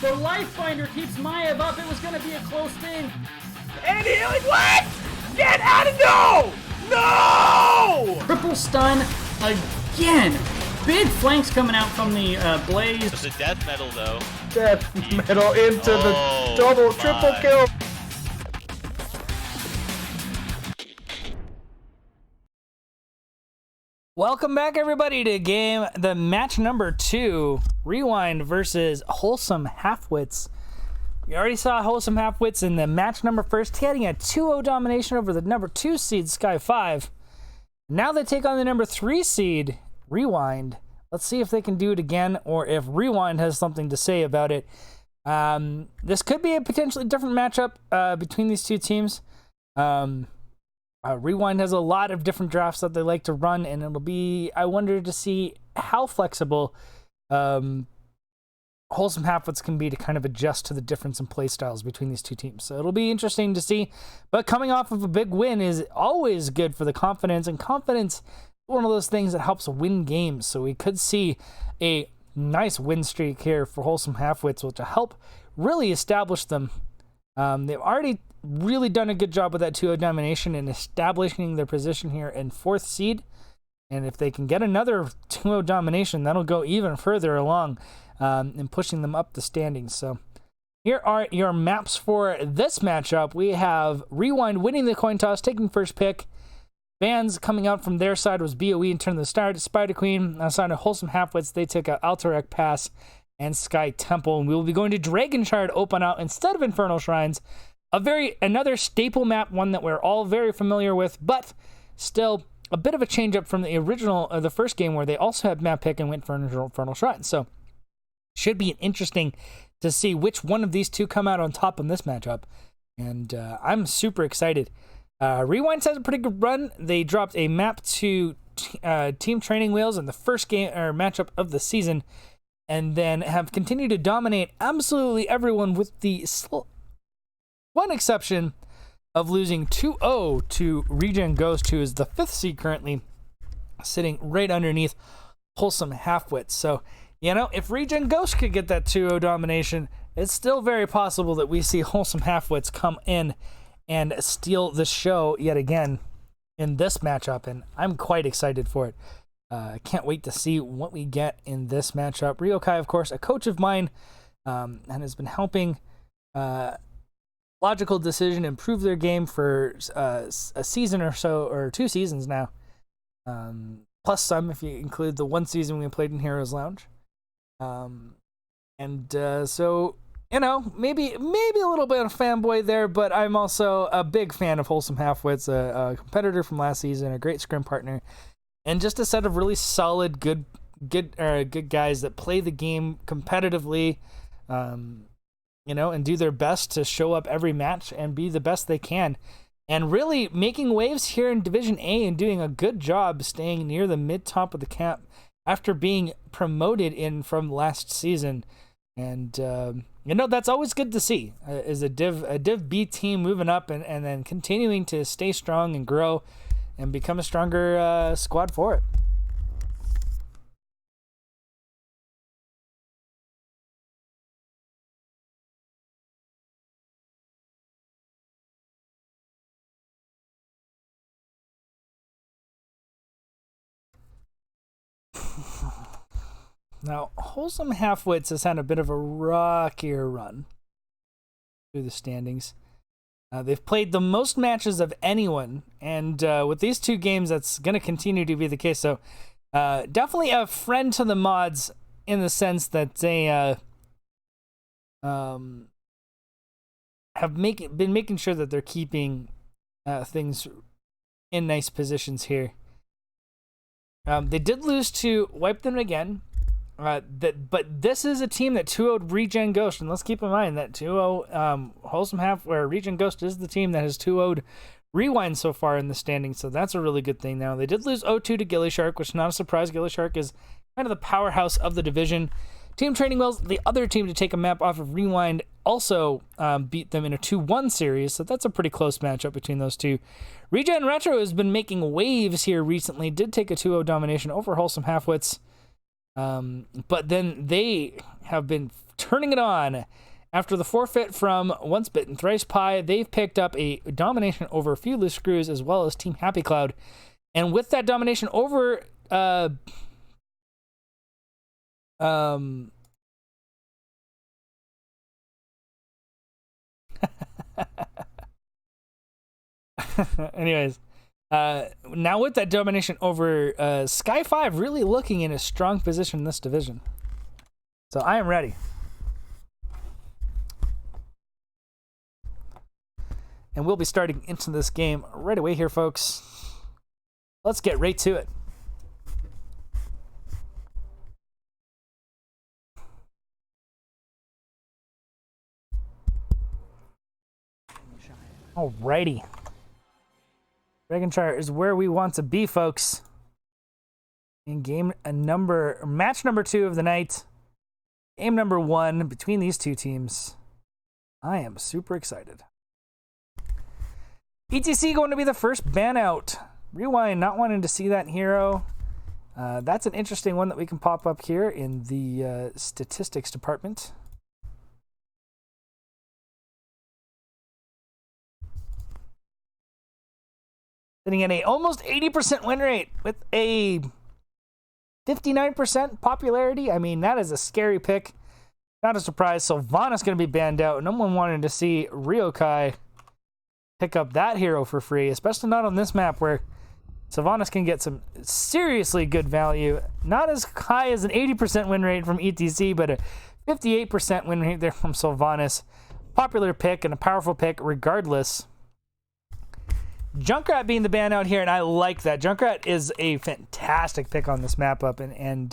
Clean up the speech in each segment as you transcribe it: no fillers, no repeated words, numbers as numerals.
The Life Finder keeps Maev up. It was going to be a close thing. And healing, what? Get out of, no! No! Triple stun again. Big flanks coming out from the Blaze. It's a death metal, though. Death metal into the double, triple kill. Welcome back, everybody, to the match number 2, RewinD versus Wholesome Halfwits. We already saw Wholesome Halfwits in the match number 1, getting a 2-0 domination over the number 2 seed, Sky 5. Now they take on the number 3 seed, RewinD. Let's see if they can do it again, or if RewinD has something to say about it. This could be a potentially different matchup between these two teams. RewinD has a lot of different drafts that they like to run, and it'll be, I wonder to see how flexible Wholesome Halfwits can be to kind of adjust to the difference in play styles between these two teams. So it'll be interesting to see. But coming off of a big win is always good for the confidence, and confidence is one of those things that helps win games. So we could see a nice win streak here for Wholesome Halfwits, which will help really establish them. They've already really done a good job with that 2-0 domination and establishing their position here in 4th seed. And if they can get another 2-0 domination, that'll go even further along in pushing them up the standings. So here are your maps for this matchup. We have RewinD winning the coin toss, taking first pick. Bans coming out from their side was BOE in turn of the start. Spider Queen outside of Wholesome Halfwits, they took out Alterac Pass and Sky Temple. And we will be going to Dragon Shard open out instead of Infernal Shrines. Another staple map, one that we're all very familiar with, but still a bit of a change up from the original, the first game where they also had map pick and went for Infernal Shrines. So should be interesting to see which one of these two come out on top in this matchup. And I'm super excited. RewinD has a pretty good run. They dropped a map to Team Training Wheels in the first game or matchup of the season, and then have continued to dominate absolutely everyone with the one exception of losing 2-0 to Regen Ghost, who is the 5th seed currently, sitting right underneath Wholesome Halfwits. So, you know, if Regen Ghost could get that 2-0 domination, it's still very possible that we see Wholesome Halfwits come in and steal the show yet again in this matchup, and I'm quite excited for it. I can't wait to see what we get in this matchup. Ryokai, of course, a coach of mine, and has been helping Logical Decision improve their game for a season or so, or 2 seasons now, plus some if you include the 1 season we played in Heroes Lounge. So, you know, maybe a little bit of fanboy there, but I'm also a big fan of Wholesome Halfwits, a competitor from last season, a great scrim partner, and just a set of really solid, good guys that play the game competitively, you know, and do their best to show up every match and be the best they can, and really making waves here in Division A and doing a good job staying near the mid-top of the camp after being promoted in from last season. And you know, that's always good to see, is a Div B team moving up and then continuing to stay strong and grow and become a stronger squad for it. Now, Wholesome Halfwits has had a bit of a rockier run through the standings. They've played the most matches of anyone, and with these 2 games, that's going to continue to be the case. So, definitely a friend to the mods in the sense that they have been making sure that they're keeping things in nice positions here. They did lose to Wipe Them Again. But this is a team that 2-0'd Regen Ghost, and let's keep in mind that 2-0 Wholesome where Regen Ghost is the team that has 2-0'd RewinD so far in the standings, so that's a really good thing. Now, they did lose 0-2 to Gilly Shark, which is not a surprise. Gilly Shark is kind of the powerhouse of the division. Team Training Wheels, the other team to take a map off of RewinD, also beat them in a 2-1 series, so that's a pretty close matchup between those two. Regen Retro has been making waves here recently, did take a 2-0 domination over Wholesome Halfwits. But then they have been turning it on. After the forfeit from Once Bitten Thrice Pie, they've picked up a domination over a few loose screws as well as Team Happy Cloud. And with that domination over anyways, now with that domination over Sky 5 really looking in a strong position in this division. So I am ready. And we'll be starting into this game right away here, folks. Let's get right to it. Alrighty. Dragonshire is where we want to be, folks. In match number 2 of the night. Game number 1 between these two teams. I am super excited. ETC going to be the first ban out. RewinD not wanting to see that hero. That's an interesting one that we can pop up here in the statistics department. Sitting at a almost 80% win rate with a 59% popularity. I mean, that is a scary pick. Not a surprise. Sylvanas going to be banned out. No one wanted to see Ryokai pick up that hero for free, especially not on this map where Sylvanas can get some seriously good value. Not as high as an 80% win rate from ETC, but a 58% win rate there from Sylvanas. Popular pick and a powerful pick regardless. Junkrat being the ban out here, and I like that. Junkrat is a fantastic pick on this map up and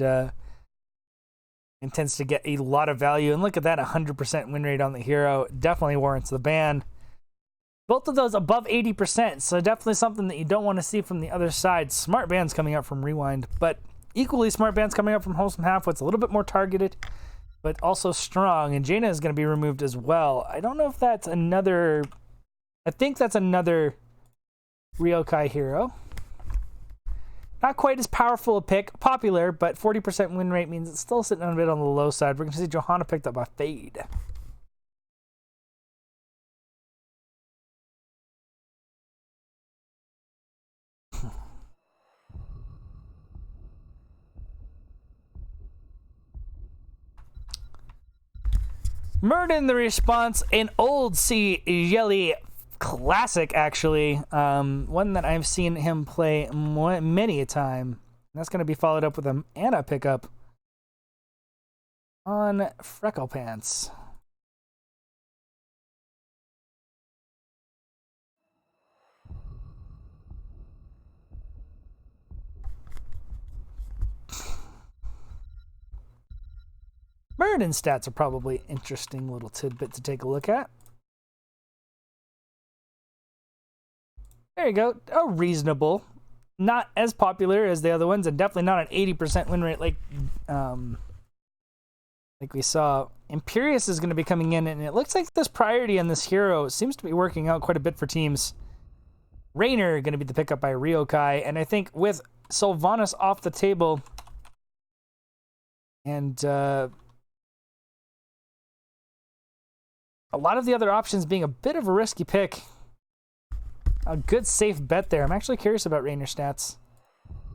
tends to get a lot of value. And look at that 100% win rate on the hero. Definitely warrants the ban. Both of those above 80%, so definitely something that you don't want to see from the other side. Smart bans coming up from RewinD, but equally smart bans coming up from Wholesome Halfwits. A little bit more targeted, but also strong. And Jaina is going to be removed as well. I don't know if that's another... I think that's another Ryokai hero. Not quite as powerful a pick. Popular, but 40% win rate means it's still sitting a bit on the low side. We're going to see Johanna picked up by Fade. Murden the response, an old Sea Jelly classic, actually. One that I've seen him play many a time. That's going to be followed up with an Anna pickup on Freckle Pants. Murden stats are probably an interesting little tidbit to take a look at. There you go. Oh, reasonable. Not as popular as the other ones, and definitely not an 80% win rate like we saw. Imperius is going to be coming in, and it looks like this priority on this hero seems to be working out quite a bit for teams. Raynor going to be the pickup by Ryokai, and I think with Sylvanas off the table and a lot of the other options being a bit of a risky pick. A good safe bet there. I'm actually curious about Raynor stats.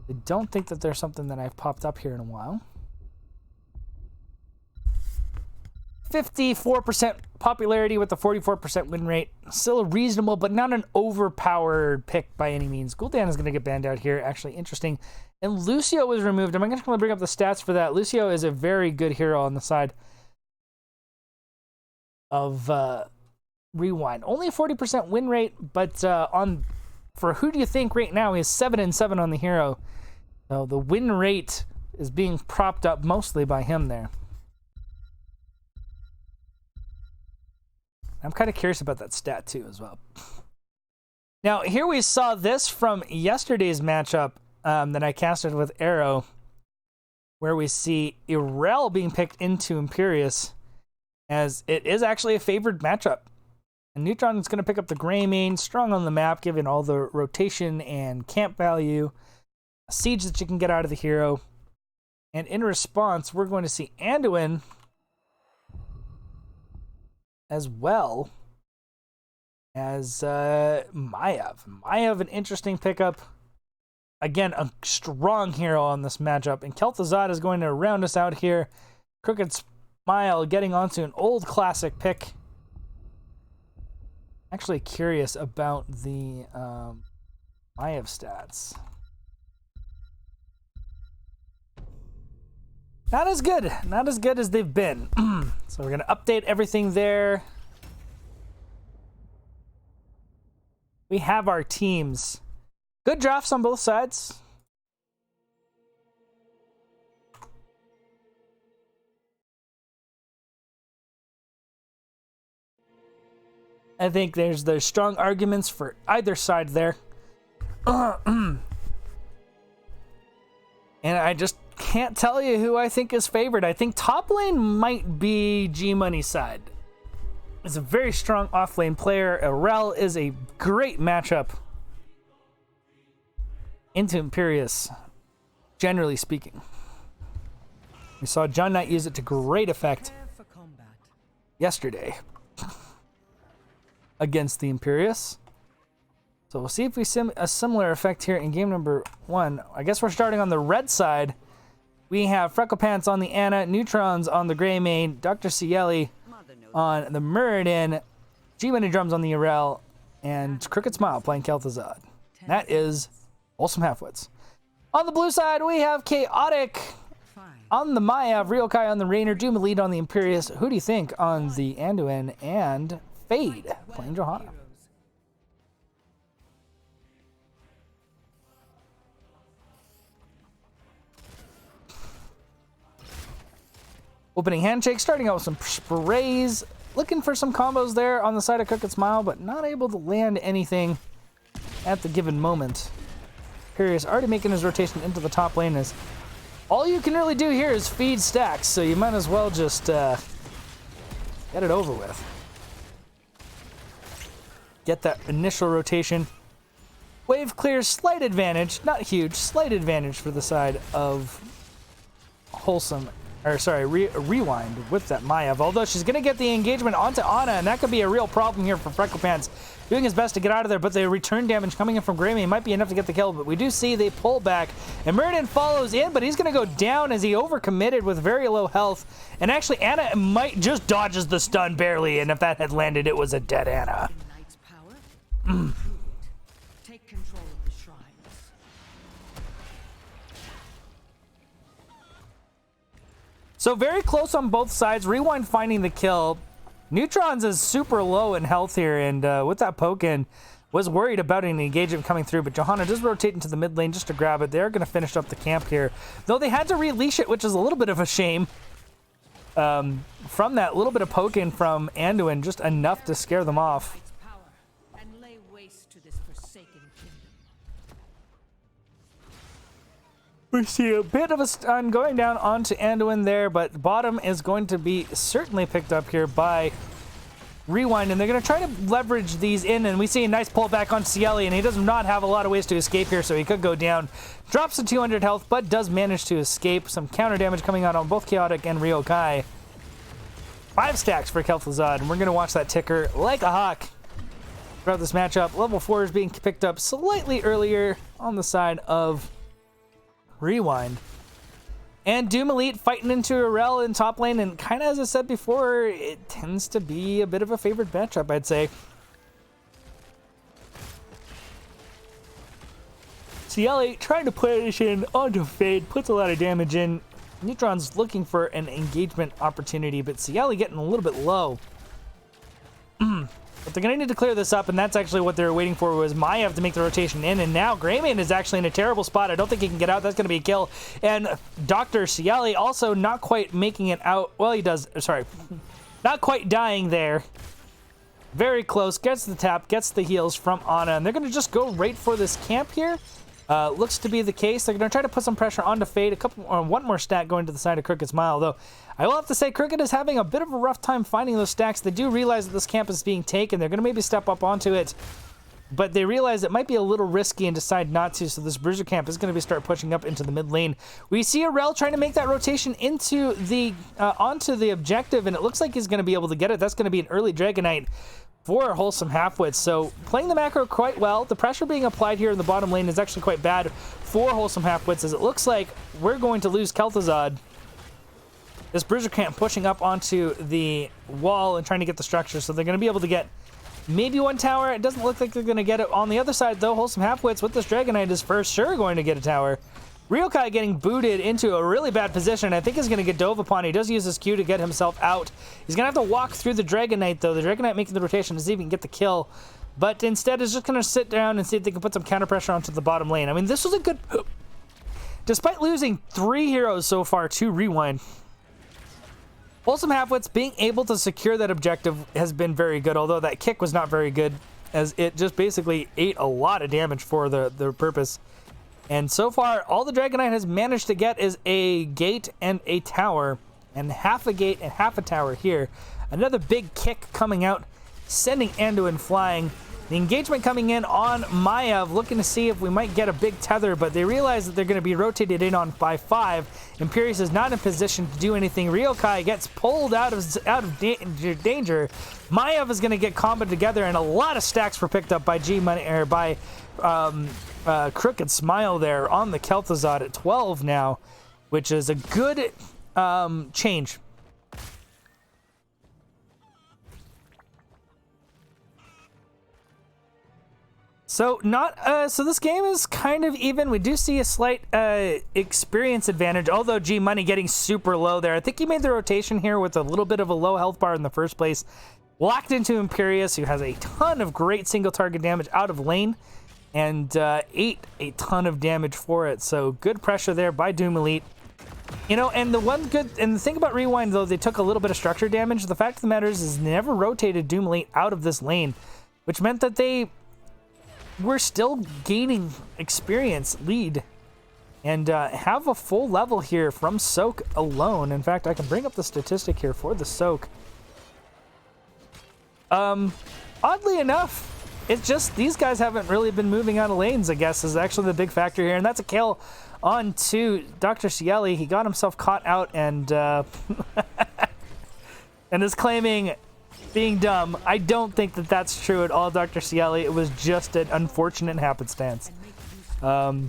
I don't think that there's something that I've popped up here in a while. 54% popularity with a 44% win rate. Still reasonable, but not an overpowered pick by any means. Gul'dan is going to get banned out here. Actually interesting. And Lucio was removed. I'm just going to bring up the stats for that. Lucio is a very good hero on the side of RewinD. Only a 40% win rate, but for who do you think right now? He's 7-7 on the hero. So the win rate is being propped up mostly by him there. I'm kind of curious about that stat too as well. Now here we saw this from yesterday's matchup that I casted with Arrow, where we see Irel being picked into Imperius, as it is actually a favored matchup. And Neutron is going to pick up the gray main, strong on the map, given all the rotation and camp value, a siege that you can get out of the hero. And in response, we're going to see Anduin as well as Maiev. Maiev, an interesting pickup. Again, a strong hero on this matchup. And Kel'Thuzad is going to round us out here. Crooked Smile getting onto an old classic pick. Actually curious about the Maiev stats. Not as good. Not as good as they've been. So we're going to update everything there. We have our teams. Good drafts on both sides. I think there's strong arguments for either side there. And I just can't tell you who I think is favored. I think top lane might be G-Money's side. It's a very strong off-lane player. Irel is a great matchup into Imperius, generally speaking. We saw John Knight use it to great effect yesterday against the Imperius. So we'll see if we see a similar effect here in game number 1. I guess we're starting on the red side. We have Freckle Pants on the Ana, Neutrons on the Greymane, Dr. Cieli on the Muradin, G-Money Drums on the Irel, and Crooked Smile playing Kel'Thuzad. That is Wholesome Halfwits. On the blue side, we have Chaotic on the Maiev, Ryokai on the Rainer, Doom Elite on the Imperius. Who do you think on the Anduin, and Fade playing Johanna? Opening handshake, starting out with some sprays. Looking for some combos there on the side of Crooked Smile, but not able to land anything at the given moment. Imperius already making his rotation into the top lane. Is all you can really do here is feed stacks, so you might as well just get it over with. Get that initial rotation. Wave clears, slight advantage, not huge, slight advantage for the side of Wholesome. Or sorry, RewinD with that Maiev. Although she's going to get the engagement onto Ana, and that could be a real problem here for Freckle Pants. Doing his best to get out of there, but the return damage coming in from Greymane might be enough to get the kill. But we do see they pull back, and Muradin follows in, but he's going to go down as he overcommitted with very low health. And actually, Ana might just dodges the stun barely, and if that had landed, it was a dead Ana. Take control of the shrines. So very close on both sides. RewinD finding the kill. Neutrons is super low in health here, and with that poke in, was worried about an engagement coming through, but Johanna does rotate into the mid lane just to grab it. They're going to finish up the camp here, though they had to releash it, which is a little bit of a shame. From that little bit of poke in from Anduin, just enough to scare them off. And lay waste to this forsaken kingdom. We see a bit of a stun going down onto Anduin there, but bottom is going to be certainly picked up here by RewinD, and they're going to try to leverage these in, and we see a nice pullback on Cieli, and he does not have a lot of ways to escape here, so he could go down. Drops to 200 health, but does manage to escape. Some counter damage coming out on both Chaotic and Ryokai. 5 stacks for Kel'Thuzad, and we're going to watch that ticker like a hawk throughout this matchup. Level 4 is being picked up slightly earlier on the side of RewinD. And Doom Elite fighting into Irel in top lane, and kind of as I said before, it tends to be a bit of a favored matchup, I'd say. Cieli trying to push in onto Fade, puts a lot of damage in. Neutron's looking for an engagement opportunity, but Cieli getting a little bit low. But they're going to need to clear this up, and that's actually what they're waiting for, was Maiev to make the rotation in, and now Greymane is actually in a terrible spot. I don't think he can get out. That's going to be a kill. And Dr. Cieli also not quite making it out. Well, he does. Sorry. Not quite dying there. Very close. Gets the tap, gets the heals from Ana, and they're going to just go right for this camp here. Looks to be the case. They're going to try to put some pressure onto Fade. One more stack going to the side of Crooked Smile, though. I will have to say, Crooked is having a bit of a rough time finding those stacks. They do realize that this camp is being taken. They're going to maybe step up onto it but they realize it might be a little risky and decide not to, so this Bruiser Camp is going to start pushing up into the mid lane. We see a Rel trying to make that rotation into the onto the objective, and it looks like he's going to be able to get it. That's going to be an early Dragonite for Wholesome Halfwits. So playing the macro quite well. The pressure being applied here in the bottom lane is actually quite bad for Wholesome Halfwits, as it looks like we're going to lose Kel'Thuzad. This Bruiser Camp pushing up onto the wall and trying to get the structure, so they're going to be able to get maybe one tower. It doesn't look like they're going to get it. On the other side, though, Wholesome Halfwits with this Dragonite is for sure going to get a tower. Ryokai getting booted into a really bad position. I think he's going to get dove upon. He does use his Q to get himself out. He's going to have to walk through the Dragonite, though. The Dragonite making the rotation to see if he can get the kill. But instead is just going to sit down and see if they can put some counter pressure onto the bottom lane. I mean, this was a good... Despite losing 3 heroes so far to RewinD, Wholesome Halfwits being able to secure that objective has been very good, although that kick was not very good, as it just basically ate a lot of damage for the purpose. And so far, all the Dragonite has managed to get is a gate and a tower, and half a gate and half a tower here. Another big kick coming out, sending Anduin flying. The engagement coming in on Maiev, looking to see if we might get a big tether, but they realize that they're going to be rotated in on by 5. Imperius is not in position to do anything. Ryokai gets pulled out of danger. Maiev is going to get comboed together, and a lot of stacks were picked up by G-Money, or by Crooked Smile there on the Kel'Thuzad at 12 now, which is a good change. So so this game is kind of even. We do see a slight experience advantage, although G-Money getting super low there. I think he made the rotation here with a little bit of a low health bar in the first place. Locked into Imperius, who has a ton of great single target damage out of lane, and ate a ton of damage for it. So good pressure there by Doom Elite. You know, and the thing about RewinD, though, they took a little bit of structure damage. The fact of the matter is they never rotated Doom Elite out of this lane, which meant that they we're still gaining experience lead and have a full level here from Soak alone. In fact, I can bring up the statistic here for the Soak. Oddly enough, it's just these guys haven't really been moving out of lanes, I guess, is actually the big factor here. And that's a kill on to Dr. Cieli. He got himself caught out and and is claiming being dumb. I don't think that that's true at all, Dr. Cieli. It was just an unfortunate happenstance. So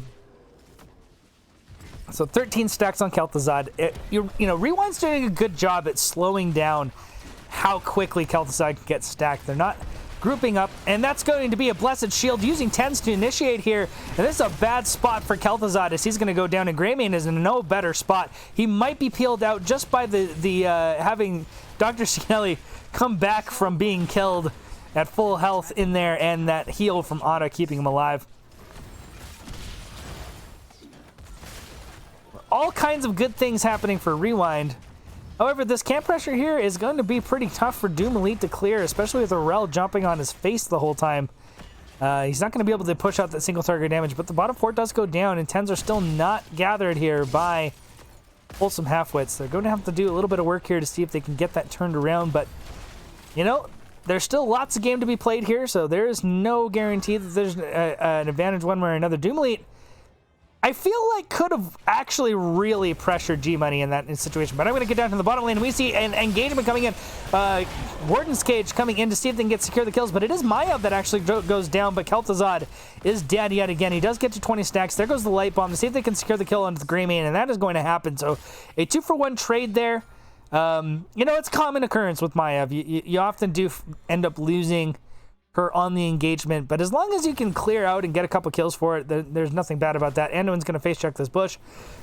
13 stacks on Kel'Thuzad. You know, RewinD's doing a good job at slowing down how quickly Kel'Thuzad can get stacked. They're not grouping up, and that's going to be a Blessed Shield using tens to initiate here. And this is a bad spot for Kel'Thuzad, as he's going to go down, and Greymane is in no better spot. He might be peeled out just by the having Dr. Cieli come back from being killed at full health in there, and that heal from Ada keeping him alive. All kinds of good things happening for RewinD. However, this camp pressure here is going to be pretty tough for Doom Elite to clear, especially with Rel jumping on his face the whole time. He's not going to be able to push out that single target damage, but the bottom 4 does go down, and 10s are still not gathered here by Wholesome Halfwits. They're going to have to do a little bit of work here to see if they can get that turned around, but you know, there's still lots of game to be played here, so there is no guarantee that there's an advantage one way or another. Doom Elite, I feel like, could have actually really pressured G-Money in that situation, but I'm going to get down to the bottom lane, and we see an engagement coming in. Warden's Cage coming in to see if they can secure the kills, but it is Maiev that actually goes down, but Kel'Thuzad is dead yet again. He does get to 20 stacks. There goes the Light Bomb to see if they can secure the kill onto the Greymane, and that is going to happen. So a 2-for-1 trade there. You know, it's common occurrence with Maiev. You often do end up losing her on the engagement, but as long as you can clear out and get a couple kills for it, there's nothing bad about that. Anduin's going to face check this bush.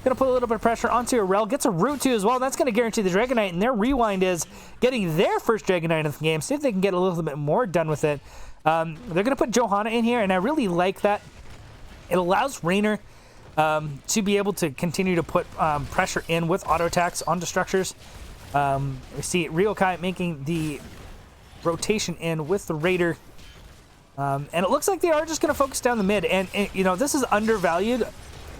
Going to put a little bit of pressure onto a Rel. Gets a root 2 as well. That's going to guarantee the Dragonite, and their RewinD is getting their first Dragonite of the game. See if they can get a little bit more done with it. They're going to put Johanna in here, and I really like that. It allows Raynor to be able to continue to put pressure in with auto attacks onto structures. We see Ryokai making the rotation in with the Raider. And it looks like they are just going to focus down the mid. And, you know, this is undervalued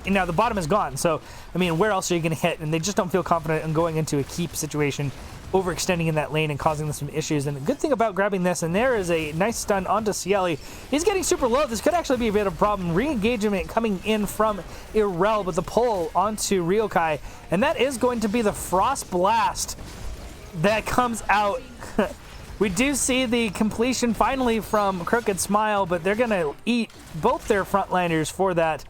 And now the bottom is gone, so, I mean, where else are you going to hit? And they just don't feel confident in going into a keep situation, overextending in that lane and causing them some issues. And the good thing about grabbing this, and there is a nice stun onto Cieli. He's getting super low. This could actually be a bit of a problem. Re-engagement coming in from Irel, but the pull onto Ryokai. And that is going to be the Frost Blast that comes out. We do see the completion finally from Crooked Smile, but they're going to eat both their frontliners for that.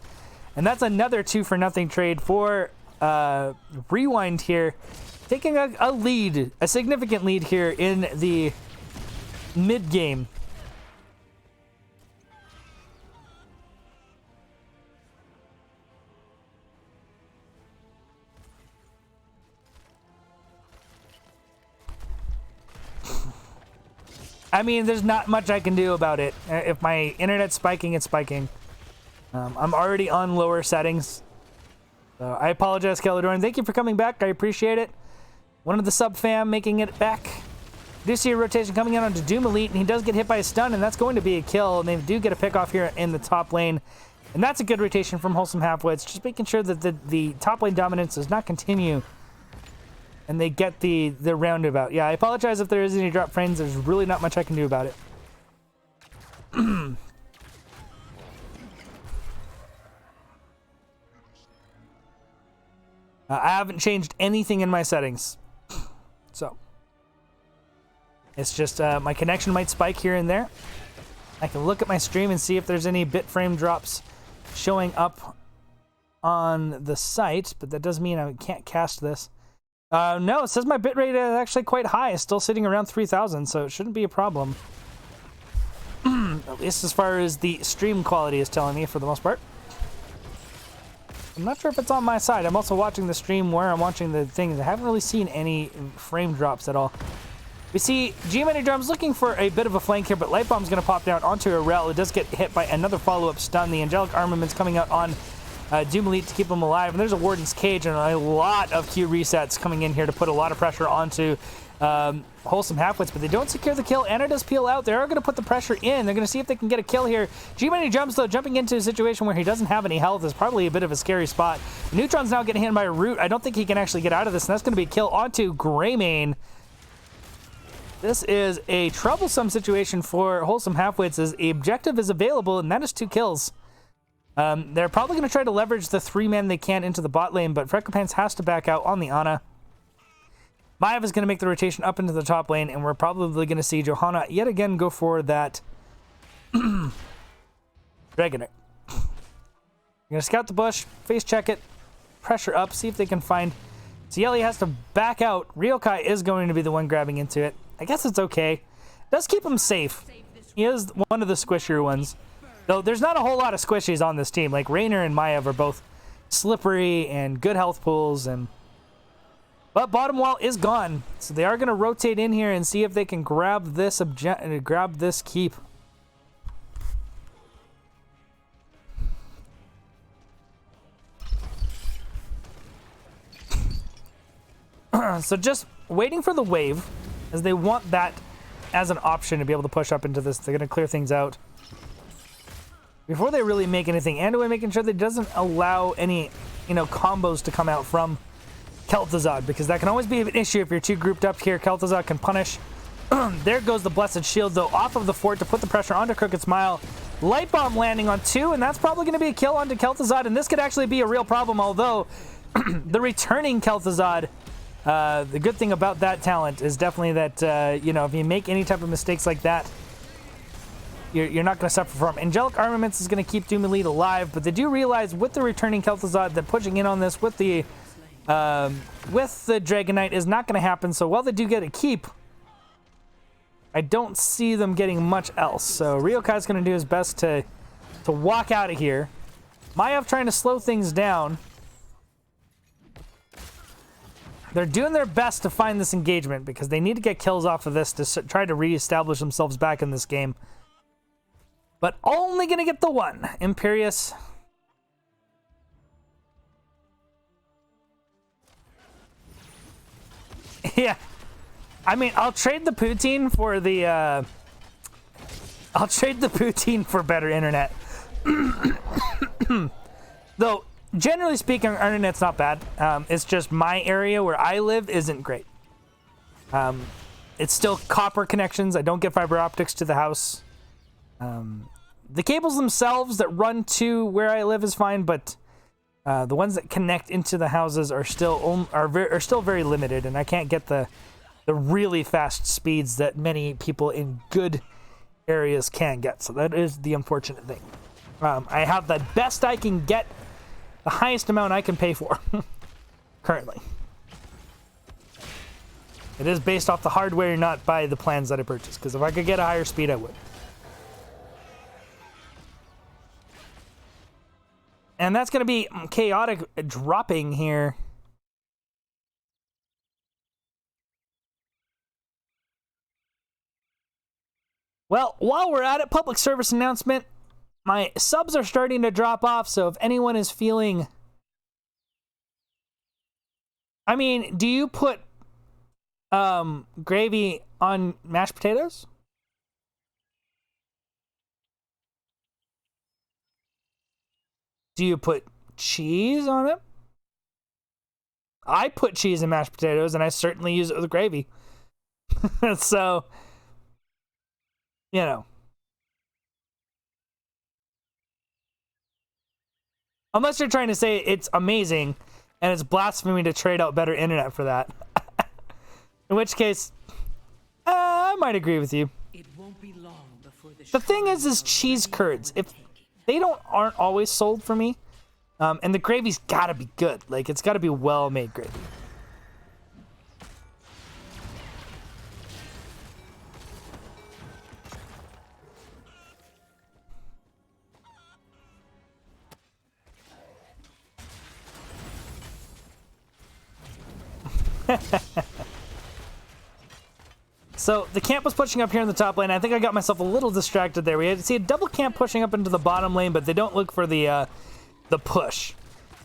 And that's another 2-for-0 trade for RewinD here. Taking a lead, a significant lead here in the mid game. I mean, there's not much I can do about it. If my internet's spiking, it's spiking. I'm already on lower settings. So I apologize, Keladorn. Thank you for coming back. I appreciate it. One of the sub fam making it back. Do see a rotation coming in onto Doom Elite, and he does get hit by a stun, and that's going to be a kill. And they do get a pick off here in the top lane. And that's a good rotation from Wholesome Halfwits. Just making sure that the top lane dominance does not continue. And they get the roundabout. Yeah, I apologize if there is any drop frames. There's really not much I can do about it. I haven't changed anything in my settings. So. It's just my connection might spike here and there. I can look at my stream and see if there's any bit frame drops showing up on the site. But that does mean I can't cast this. No, it says my bitrate is actually quite high. It's still sitting around 3,000, so it shouldn't be a problem. At least as far as the stream quality is telling me, for the most part. I'm not sure if it's on my side. I'm also watching the stream where I'm watching the things. I haven't really seen any frame drops at all. We see G-Many Drums looking for a bit of a flank here, but Light Bomb's going to pop down onto Irel. It does get hit by another follow-up stun. The Angelic Armament's coming out on Doom Elite to keep him alive. And there's a Warden's Cage and a lot of Q resets coming in here to put a lot of pressure onto Wholesome Halfwits, but they don't secure the kill. Anna does peel out. They are going to put the pressure in. They're going to see if they can get a kill here. G-Many Jumps, though, jumping into a situation where he doesn't have any health is probably a bit of a scary spot. Neutron's now getting hit by a Root. I don't think he can actually get out of this, and that's going to be a kill onto Greymane. This is a troublesome situation for Wholesome Halfwits, as the objective is available, and that is 2 kills. They're probably going to try to leverage the 3-man they can into the bot lane, but Frecklepants has to back out on the Ana. Maev is going to make the rotation up into the top lane, and we're probably going to see Johanna yet again go for that Dragonair. You're going to scout the bush, face check it, pressure up, see if they can find... Cieli has to back out. Ryokai is going to be the one grabbing into it. I guess it's okay. It does keep him safe. He is one of the squishier ones. Though there's not a whole lot of squishies on this team. Like Raynor and Maev are both slippery and good health pools. But bottom wall is gone. So they are going to rotate in here and see if they can grab this keep. So just waiting for the wave, as they want that as an option to be able to push up into this. They're going to clear things out before they really make anything. Anduin making sure that it doesn't allow any, combos to come out from Kel'Thuzad, because that can always be an issue if you're too grouped up here. Kel'Thuzad can punish. There goes the Blessed Shield, though, off of the fort to put the pressure onto Crooked Smile. Light Bomb landing on 2, and that's probably going to be a kill onto Kel'Thuzad, and this could actually be a real problem, although the returning Kel'Thuzad, the good thing about that talent is definitely that, if you make any type of mistakes like that, you're not going to suffer from. Angelic Armaments is going to keep Doom Elite alive, but they do realize with the returning Kel'Thuzad that pushing in on this with the Dragonite is not going to happen. So while they do get a keep, I don't see them getting much else. So Ryokai's going to do his best to walk out of here. Maev trying to slow things down. They're doing their best to find this engagement because they need to get kills off of this to try to reestablish themselves back in this game. But only going to get the one. Imperious. Yeah. I mean, I'll trade the poutine for the... I'll trade the poutine for better internet. Though, generally speaking, our internet's not bad. It's just my area where I live isn't great. It's still copper connections. I don't get fiber optics to the house. The cables themselves that run to where I live is fine, but the ones that connect into the houses are still very limited, and I can't get the really fast speeds that many people in good areas can get. So that is the unfortunate thing. I have the best I can get, the highest amount I can pay for currently. It is based off the hardware, not by the plans that I purchased, because if I could get a higher speed, I would. And that's going to be chaotic dropping here. Well, while we're at it, public service announcement. My subs are starting to drop off, so if anyone is feeling... I mean, do you put gravy on mashed potatoes? Do you put cheese on it? I put cheese in mashed potatoes, and I certainly use it with gravy. So, you know. Unless you're trying to say it's amazing, and it's blasphemy to trade out better internet for that. In which case, I might agree with you. It won't be long before The thing is cheese curds. If they aren't always sold for me, and the gravy's gotta be good. Like, it's gotta be well-made gravy. So the camp was pushing up here in the top lane. I think I got myself a little distracted there. We had to see a double camp pushing up into the bottom lane, but they don't look for the push.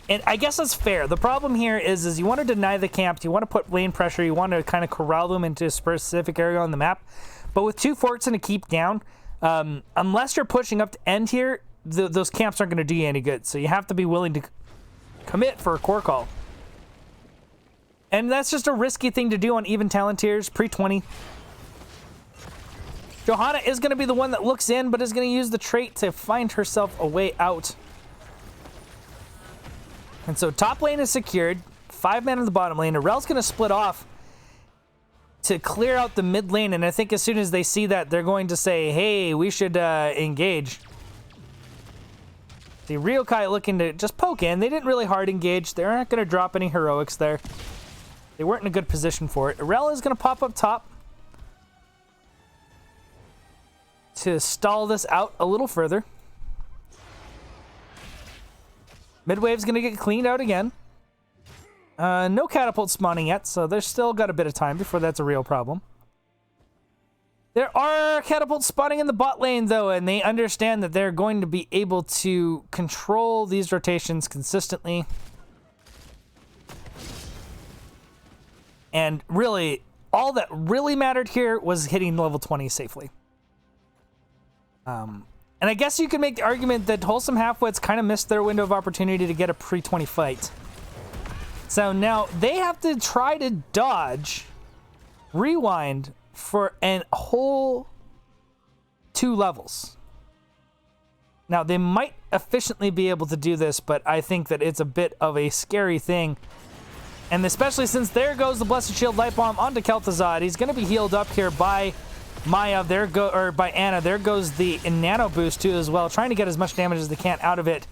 And I guess that's fair. The problem here is you want to deny the camps, you want to put lane pressure, you want to kind of corral them into a specific area on the map. But with 2 forts and a keep down, unless you're pushing up to end here, those camps aren't going to do you any good. So you have to be willing to commit for a core call. And that's just a risky thing to do on even talent tiers, pre-20. Johanna is going to be the one that looks in, but is going to use the trait to find herself a way out. And so top lane is secured. 5 men in the bottom lane. Arel's going to split off to clear out the mid lane. And I think as soon as they see that, they're going to say, hey, we should engage. See, Ryokai looking to just poke in. They didn't really hard engage. They're not going to drop any heroics there. They weren't in a good position for it. Arel is going to pop up top to stall this out a little further. Midwave's going to get cleaned out again. No catapult spawning yet, so there's still got a bit of time before that's a real problem. There are catapults spawning in the bot lane, though, and they understand that they're going to be able to control these rotations consistently. And really, all that really mattered here was hitting level 20 safely. And I guess you could make the argument that Wholesome Halfwits kind of missed their window of opportunity to get a pre-20 fight. So now they have to try to dodge RewinD for a whole 2 levels. Now, they might efficiently be able to do this, but I think that it's a bit of a scary thing. And especially since there goes the Blessed Shield Light Bomb onto Kel'Thuzad. He's going to be healed up here by Maya. By Anna. There goes the Nano Boost too as well, trying to get as much damage as they can out of it.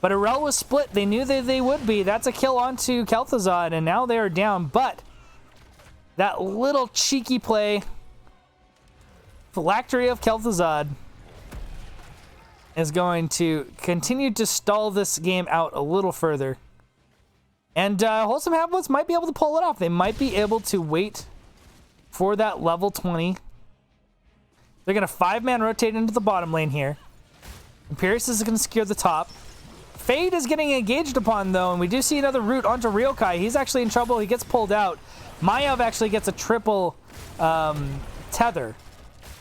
But Arel was split. They knew that they would be. That's a kill onto Kel'Thuzad, and now they are down. But that little cheeky play, Phylactery of Kel'Thuzad, is going to continue to stall this game out a little further. And Wholesome Halfwits might be able to pull it off. They might be able to wait for that level 20. They're going to 5-man rotate into the bottom lane here. Imperius is going to secure the top. Fade is getting engaged upon, though, and we do see another route onto Ryokai. He's actually in trouble. He gets pulled out. Mayav actually gets a triple tether.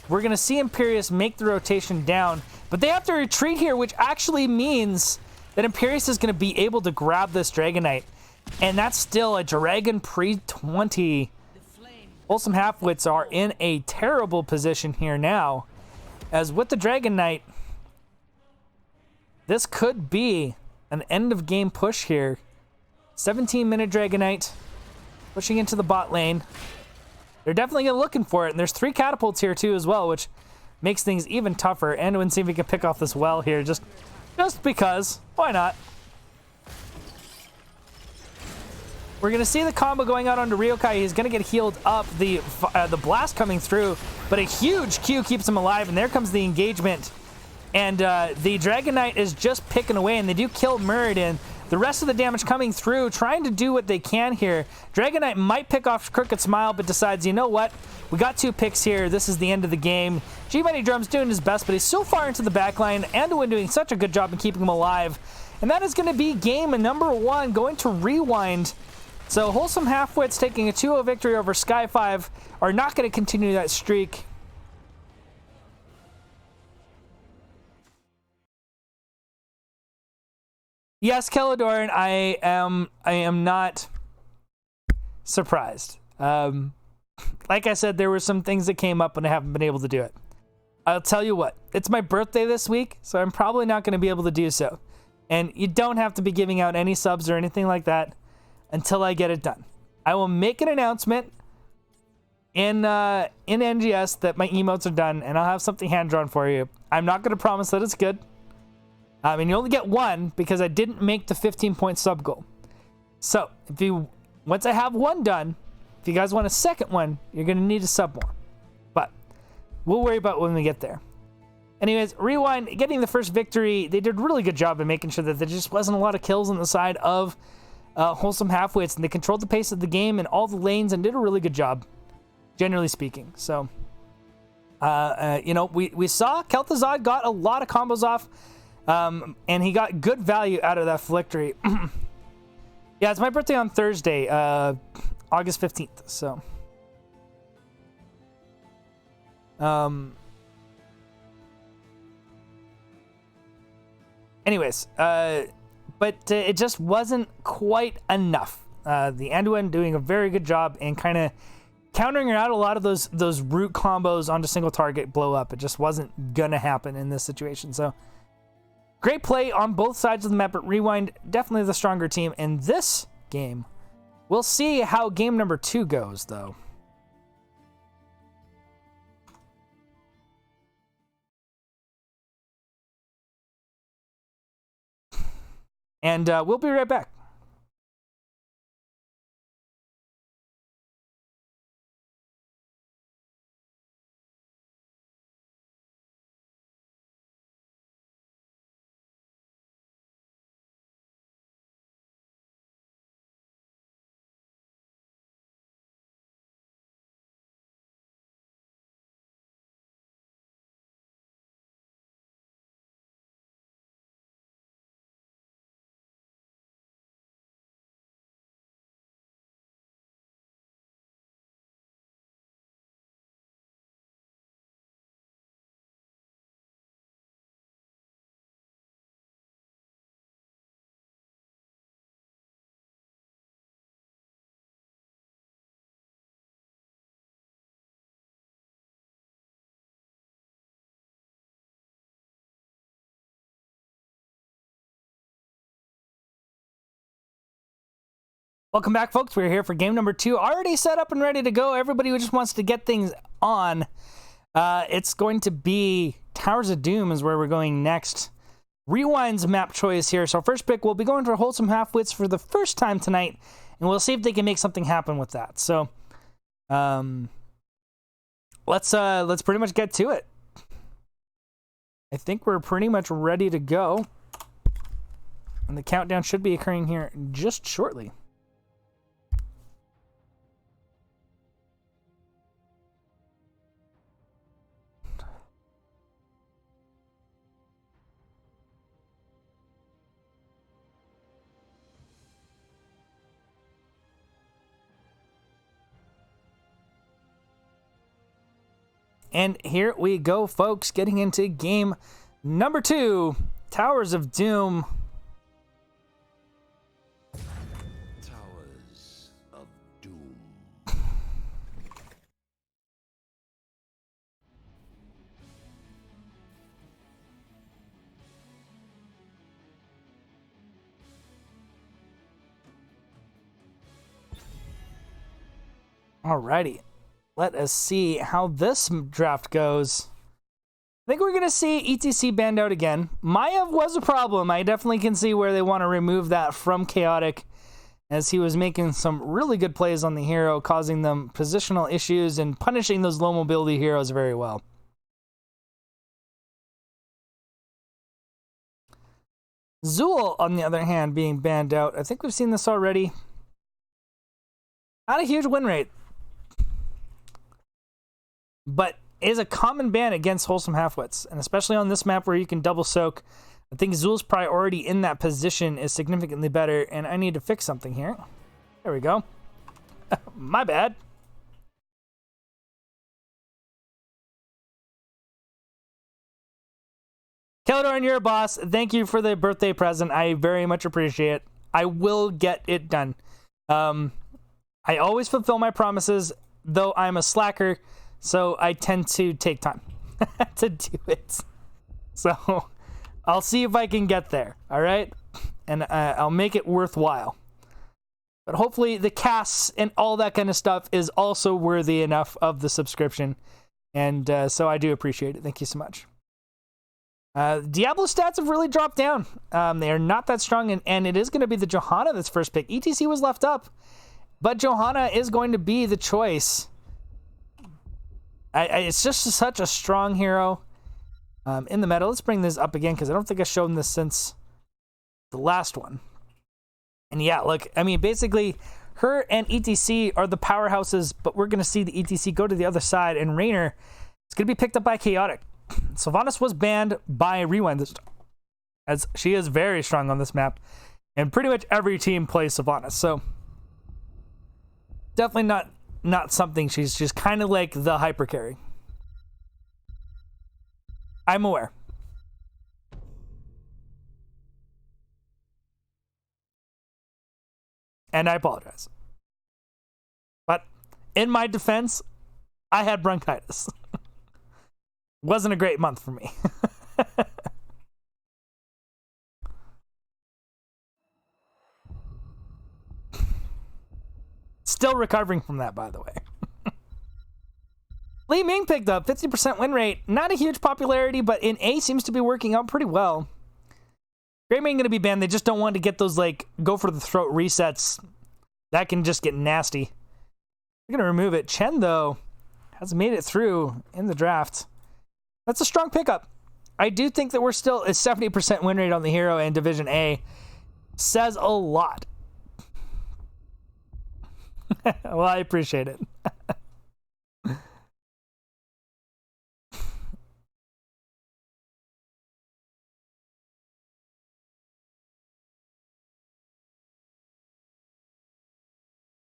We're going to see Imperius make the rotation down, but they have to retreat here, which actually means that Imperius is going to be able to grab this Dragon Knight. And that's still a Dragon pre-20. Wholesome Halfwits are in a terrible position here now. As with the Dragon Knight, this could be an end-of-game push here. 17-minute Dragon Knight pushing into the bot lane. They're definitely looking for it. And there's 3 catapults here too as well, which makes things even tougher. And we'll see if we can pick off this well here. Just because. Why not? We're going to see the combo going out onto Ryokai. He's going to get healed up. The blast coming through, but a huge Q keeps him alive. And there comes the engagement. And the Dragon Knight is just picking away. And they do kill Muradin. The rest of the damage coming through, trying to do what they can here. Dragon Knight might pick off Crooked Smile, but decides, you know what? We got 2 picks here. This is the end of the game. G-Money Drum's doing his best, but he's so far into the backline. Anduin doing such a good job in keeping him alive. And that is going to be game number 1, going to RewinD. So Wholesome Halfwits taking a 2-0 victory over Sky 5 are not going to continue that streak. Yes, Keladorn, I am not surprised. Like I said, there were some things that came up and I haven't been able to do it. I'll tell you what, it's my birthday this week, so I'm probably not going to be able to do so. And you don't have to be giving out any subs or anything like that until I get it done. I will make an announcement in NGS that my emotes are done, and I'll have something hand-drawn for you. I'm not going to promise that it's good. And you only get 1 because I didn't make the 15-point sub goal. So, once I have 1 done, if you guys want a second one, you're going to need to sub more. But we'll worry about when we get there. Anyways, RewinD getting the first victory. They did a really good job in making sure that there just wasn't a lot of kills on the side of Wholesome Halfwits, and they controlled the pace of the game in all the lanes and did a really good job, generally speaking. So, you know, we saw Kel'Thuzad got a lot of combos off. And he got good value out of that victory. Yeah, it's my birthday on Thursday, August 15th. So, anyways, but it just wasn't quite enough. The Anduin doing a very good job in kind of countering out a lot of those root combos onto single target blow up. It just wasn't gonna happen in this situation. So. Great play on both sides of the map, but RewinD definitely the stronger team in this game. We'll see how game number 2 goes, though. And we'll be right back. Welcome back, folks. We're here for game number 2. Already set up and ready to go. Everybody who just wants to get things on. It's going to be Towers of Doom is where we're going next. RewinD's map choice here. So first pick, we'll be going for Wholesome Halfwits for the first time tonight. And we'll see if they can make something happen with that. So let's pretty much get to it. I think we're pretty much ready to go. And the countdown should be occurring here just shortly. And here we go, folks, getting into game number 2, Towers of Doom. Alrighty. Let us see how this draft goes. I think we're going to see ETC banned out again. Maiev was a problem. I definitely can see where they want to remove that from Chaotic, as he was making some really good plays on the hero, causing them positional issues and punishing those low mobility heroes very well. Zool, on the other hand, being banned out. I think we've seen this already. Not a huge win rate, but is a common ban against Wholesome Halfwits, and especially on this map where you can double soak. I think Zool's priority in that position is significantly better, and I need to fix something here. There we go. My bad. Keldor, you're a boss. Thank you for the birthday present. I very much appreciate it. I will get it done. I always fulfill my promises, though I'm a slacker, so I tend to take time to do it. So I'll see if I can get there, all right? And I'll make it worthwhile. But hopefully the casts and all that kind of stuff is also worthy enough of the subscription. And so I do appreciate it. Thank you so much. Diablo stats have really dropped down. They are not that strong, and it is going to be the Johanna that's first pick. ETC was left up, but Johanna is going to be the choice. It's just such a strong hero in the meta. Let's bring this up again, because I don't think I've shown this since the last one. And yeah, look, I mean, basically, her and ETC are the powerhouses, but we're going to see the ETC go to the other side, and Raynor is going to be picked up by Chaotic. Sylvanas was banned by RewinD this time, as she is very strong on this map, and pretty much every team plays Sylvanas, so definitely not something. She's just kind of like the hyper carry. I'm aware. And I apologize. But in my defense, I had bronchitis. Wasn't a great month for me. Still recovering from that, by the way. Li Ming picked up 50% win rate. Not a huge popularity, but in A seems to be working out pretty well. Greymane going to be banned. They just don't want to get those, like, go for the throat resets. That can just get nasty. They're going to remove it. Chen, though, has made it through in the draft. That's a strong pickup. I do think that we're still a 70% win rate on the hero in Division A. Says a lot. Well, I appreciate it.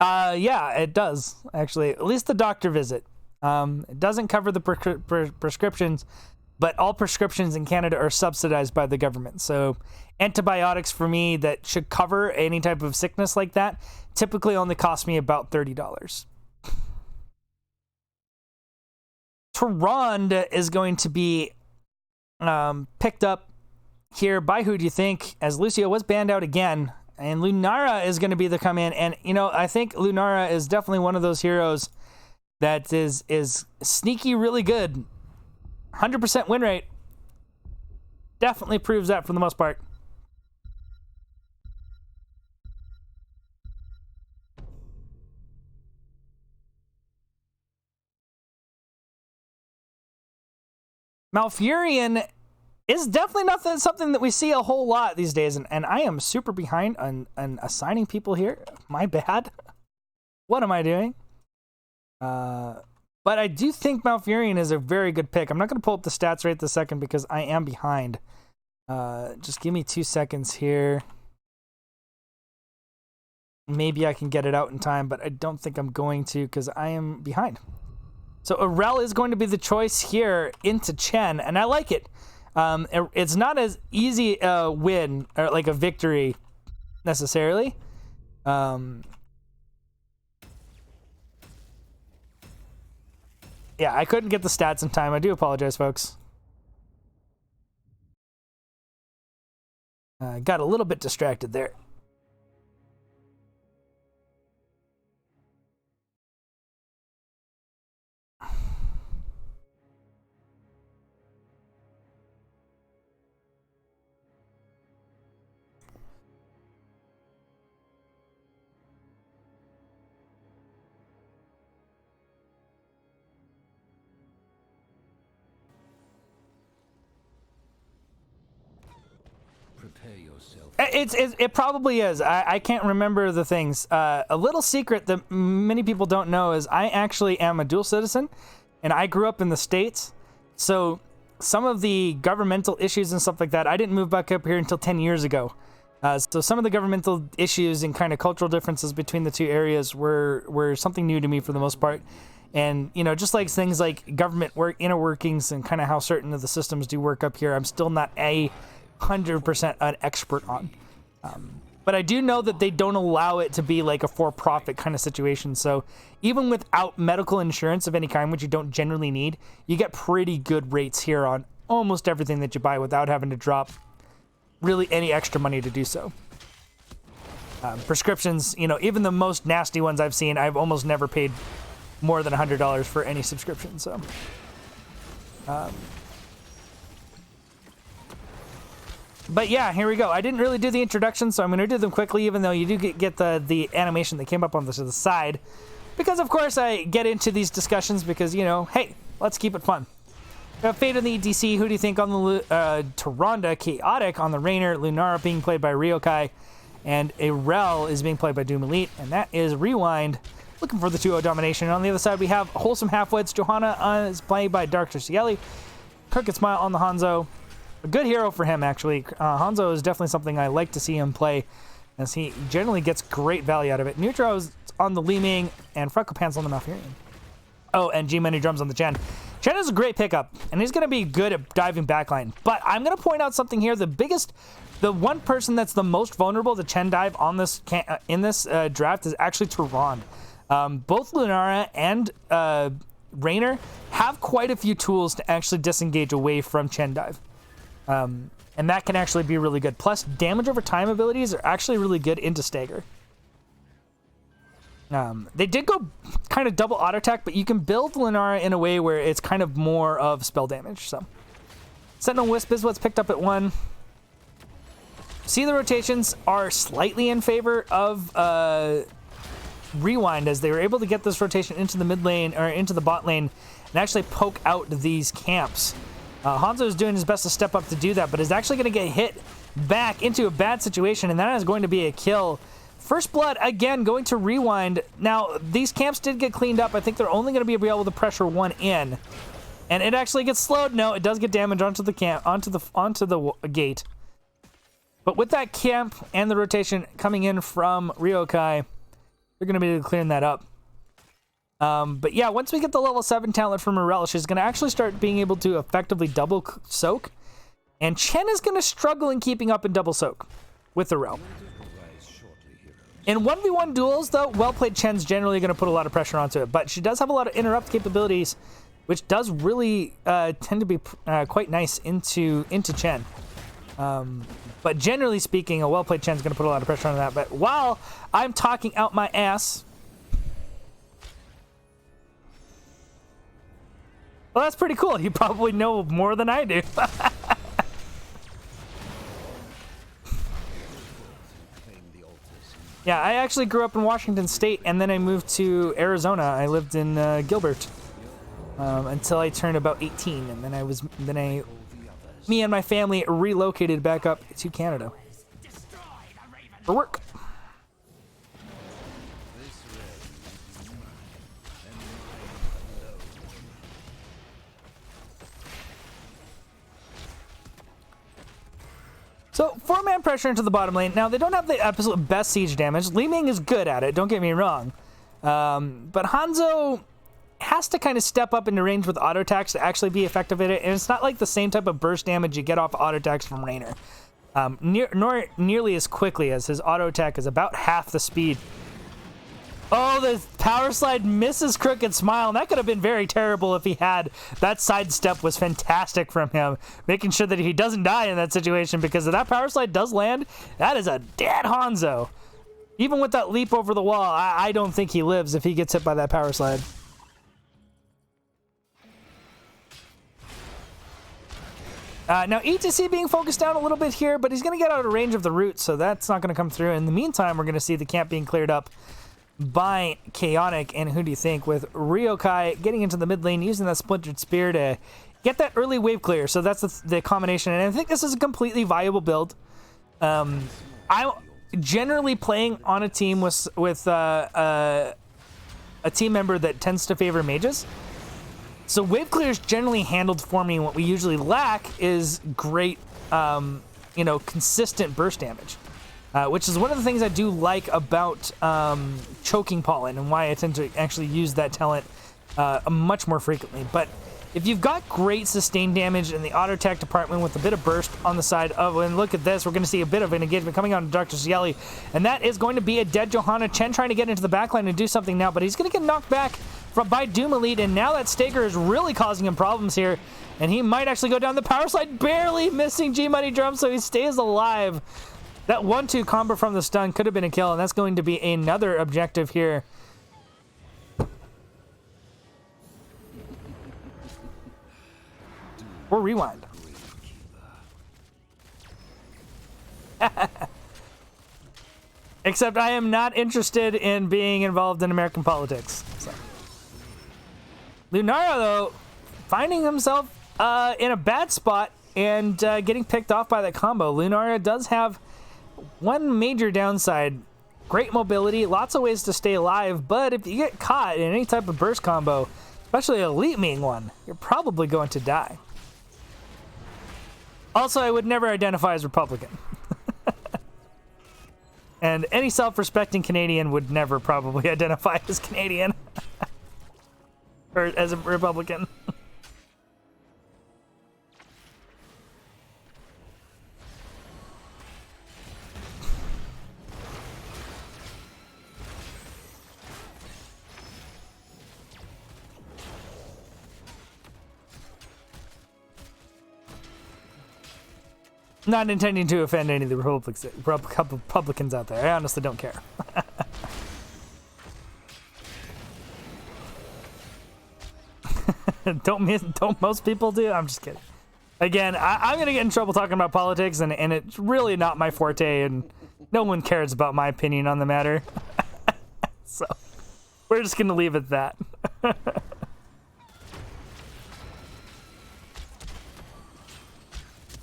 Yeah, it does, actually. At least the doctor visit. It doesn't cover the prescriptions, but all prescriptions in Canada are subsidized by the government. So antibiotics for me that should cover any type of sickness like that typically only cost me about $30. Tyrande is going to be picked up here by who do you think, as Lucio was banned out again. And Lunara is going to be the come in. And, you know, I think Lunara is definitely one of those heroes that is sneaky really good. 100% win rate. Definitely proves that for the most part. Malfurion is definitely not something that we see a whole lot these days, and I am super behind on assigning people here. My bad. What am I doing? But I do think Malfurion is a very good pick. I'm not going to pull up the stats right this second because I am behind. Just give me 2 seconds here. Maybe I can get it out in time, but I don't think I'm going to because I am behind. So Arel is going to be the choice here into Chen, and I like it. It's not as easy a win or like a victory necessarily. Yeah, I couldn't get the stats in time. I do apologize, folks. Got a little bit distracted there. It probably is. I can't remember the things. A little secret that many people don't know is I actually am a dual citizen, and I grew up in the States. So some of the governmental issues and stuff like that, I didn't move back up here until 10 years ago. So some of the governmental issues and kind of cultural differences between the two areas were something new to me for the most part. And, you know, just like things like government inner workings and kind of how certain of the systems do work up here, I'm still not 100% an expert on. But I do know that they don't allow it to be like a for-profit kind of situation. So even without medical insurance of any kind, which you don't generally need, you get pretty good rates here on almost everything that you buy without having to drop really any extra money to do so. Prescriptions, you know, even the most nasty ones I've seen, I've almost never paid more than $100 for any subscription. So, but yeah, here we go. I didn't really do the introduction, so I'm going to do them quickly, even though you do get the animation that came up on the side. Because, of course, I get into these discussions because, you know, hey, let's keep it fun. Fate on the EDC, who do you think on the Tyrande? Chaotic on the Rainer, Lunara being played by Ryokai, and Arel is being played by Doom Elite, and that is RewinD. Looking for the 2-0 domination. On the other side, we have Wholesome Halfwits. Johanna is played by Dark Cieli. Crooked Smile on the Hanzo. A good hero for him, actually. Hanzo is definitely something I like to see him play, as he generally gets great value out of it. Neutro's on the Li Ming, and Freckle Pants on the Malfurion. Oh, and G-Money Drums on the Chen. Chen is a great pickup, and he's going to be good at diving backline. But I'm going to point out something here. The one person that's the most vulnerable to Chen dive on this in this draft is actually Tyrande. Both Lunara and Rainer have quite a few tools to actually disengage away from Chen dive. And that can actually be really good. Plus, damage over time abilities are actually really good into stagger. They did go kind of double auto attack, but you can build Lunara in a way where it's kind of more of spell damage. So, Sentinel Wisp is what's picked up at 1. See, the rotations are slightly in favor of RewinD, as they were able to get this rotation into the mid lane or into the bot lane and actually poke out these camps. Hanzo is doing his best to step up to do that, but is actually going to get hit back into a bad situation, and that is going to be a kill. First blood, again, going to RewinD. Now, these camps did get cleaned up. I think they're only going to be able to pressure one in. And it actually gets slowed. No, it does get damage onto the camp, onto the gate. But with that camp and the rotation coming in from Ryokai, they're going to be clearing that up. But yeah, once we get the level 7 talent from Morel, she's going to actually start being able to effectively double soak. And Chen is going to struggle in keeping up in double soak with the Rel. In 1v1 duels, though, well-played Chen's generally going to put a lot of pressure onto it. But she does have a lot of interrupt capabilities, which does really tend to be quite nice into Chen. But generally speaking, a well-played Chen's going to put a lot of pressure on that. But while I'm talking out my ass... Well, that's pretty cool. You probably know more than I do. Yeah, I actually grew up in Washington State, and then I moved to Arizona. I lived in Gilbert until I turned about 18, and then me and my family relocated back up to Canada for work. So, 4-man pressure into the bottom lane. Now, they don't have the absolute best siege damage. Li Ming is good at it, don't get me wrong. But Hanzo has to kind of step up into range with auto attacks to actually be effective at it. And it's not like the same type of burst damage you get off auto attacks from Rainer. Nor nearly as quickly, as his auto attack is about half the speed. Oh, the power slide misses Crooked Smile. And that could have been very terrible if he had. That sidestep was fantastic from him. Making sure that he doesn't die in that situation, because if that power slide does land, that is a dead Hanzo. Even with that leap over the wall, I don't think he lives if he gets hit by that power slide. Now, ETC being focused down a little bit here, but he's going to get out of range of the root, so that's not going to come through. In the meantime, we're going to see the camp being cleared up by Chaotic, and who do you think, with Ryokai getting into the mid lane, using that Splintered Spear to get that early wave clear. So that's the combination, and I think this is a completely viable build. I'm generally playing on a team with a team member that tends to favor mages. So wave clear is generally handled for me. What we usually lack is great, consistent burst damage, which is one of the things I do like about choking pollen and why I tend to actually use that talent much more frequently. But if you've got great sustained damage in the auto attack department with a bit of burst on the side of, and look at this, we're going to see a bit of an engagement coming on to Dr. Cieli, and that is going to be a dead Johanna. Chen trying to get into the backline and do something now, but he's going to get knocked back by Doom Elite, and now that Staker is really causing him problems here, and he might actually go down the power slide, barely missing G-Money Drum, so he stays alive. That 1-2 combo from the stun could have been a kill, and that's going to be another objective here. Or rewind. Except I am not interested in being involved in American politics. So. Lunara, though, finding himself in a bad spot and getting picked off by that combo. Lunara does have one major downside. Great mobility, lots of ways to stay alive, but if you get caught in any type of burst combo, especially an elite mean one, you're probably going to die. Also, I would never identify as Republican. And any self-respecting Canadian would never probably identify as Canadian. Or as a Republican. Not intending to offend any of the Republicans out there. I honestly don't care. Don't most people do? I'm just kidding. Again, I'm going to get in trouble talking about politics, and it's really not my forte, and no one cares about my opinion on the matter. So, we're just going to leave it at that.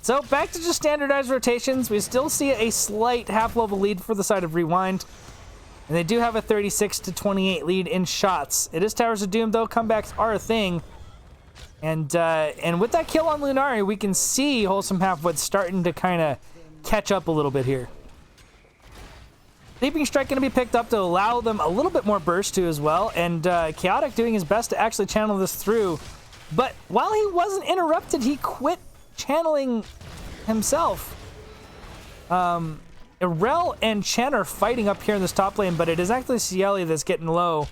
So back to just standardized rotations. We still see a slight half-level lead for the side of RewinD. And they do have a 36-28 lead in shots. It is Towers of Doom, though. Comebacks are a thing. And with that kill on Lunari, we can see Wholesome Halfwits starting to kind of catch up a little bit here. Leaping Strike going to be picked up to allow them a little bit more burst too as well. And Chaotic doing his best to actually channel this through. But while he wasn't interrupted, he quit channeling himself. Irel and Chen are fighting up here in this top lane, but it is actually Cieli that's getting low.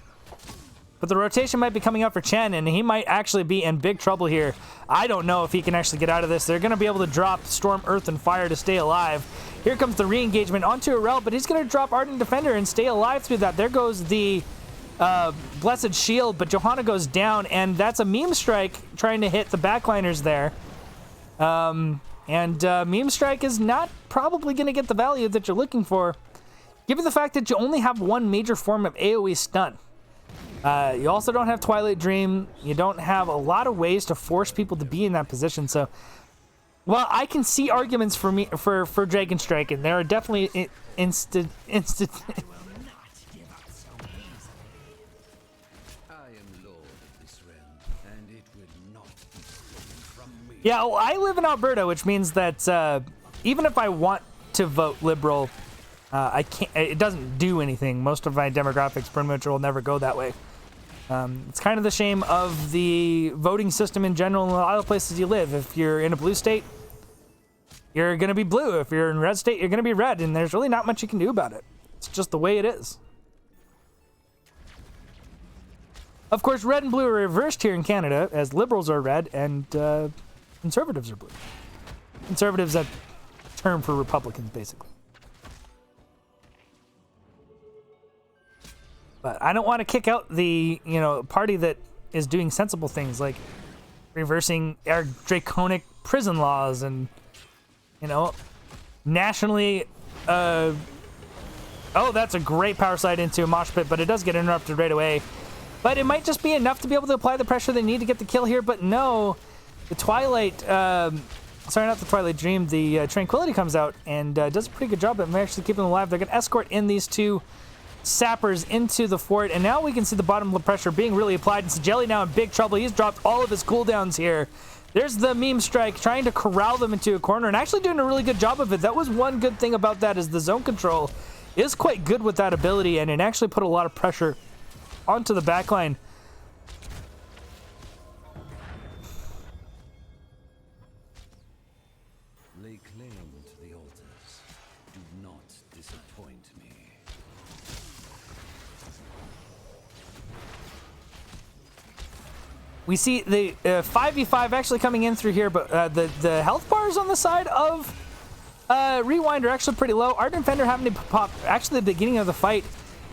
But the rotation might be coming up for Chen, and he might actually be in big trouble here. I don't know if he can actually get out of this. They're going to be able to drop Storm, Earth, and Fire to stay alive. Here comes the re-engagement onto Irel, but he's going to drop Ardent Defender and stay alive through that. There goes the Blessed Shield, but Johanna goes down, and that's a Meme Strike trying to hit the backliners there. Meme Strike is not probably going to get the value that you're looking for, given the fact that you only have one major form of AoE stun. You also don't have Twilight Dream. You don't have a lot of ways to force people to be in that position. So, well, I can see arguments for Dragon Strike, and there are definitely instant. Yeah, well, I live in Alberta, which means that even if I want to vote Liberal, I can't. It doesn't do anything. Most of my demographics pretty much will never go that way. It's kind of the shame of the voting system in general in a lot of places you live. If you're in a blue state, you're going to be blue. If you're in a red state, you're going to be red, and there's really not much you can do about it. It's just the way it is. Of course, red and blue are reversed here in Canada, as Liberals are red and Conservatives are blue. Conservatives are a term for Republicans, basically. But I don't want to kick out the, party that is doing sensible things like reversing our draconic prison laws and, nationally. Oh, that's a great power slide into a mosh pit, but it does get interrupted right away. But it might just be enough to be able to apply the pressure they need to get the kill here. But no, the Twilight Sorry, not the Twilight Dream. The Tranquility comes out and does a pretty good job of actually keeping them alive. They're going to escort in these two sappers into the fort, and now we can see the bottom pressure being really applied. And Jelly now in big trouble. He's dropped all of his cooldowns here. There's the meme strike trying to corral them into a corner and actually doing a really good job of it. That was one good thing about that, is the zone control is quite good with that ability, and it actually put a lot of pressure onto the backline. Lay claim to the altars. Do not disappoint me. We see the 5v5 actually coming in through here, but the health bars on the side of RewinD are actually pretty low. Ardent Fender having to pop actually the beginning of the fight,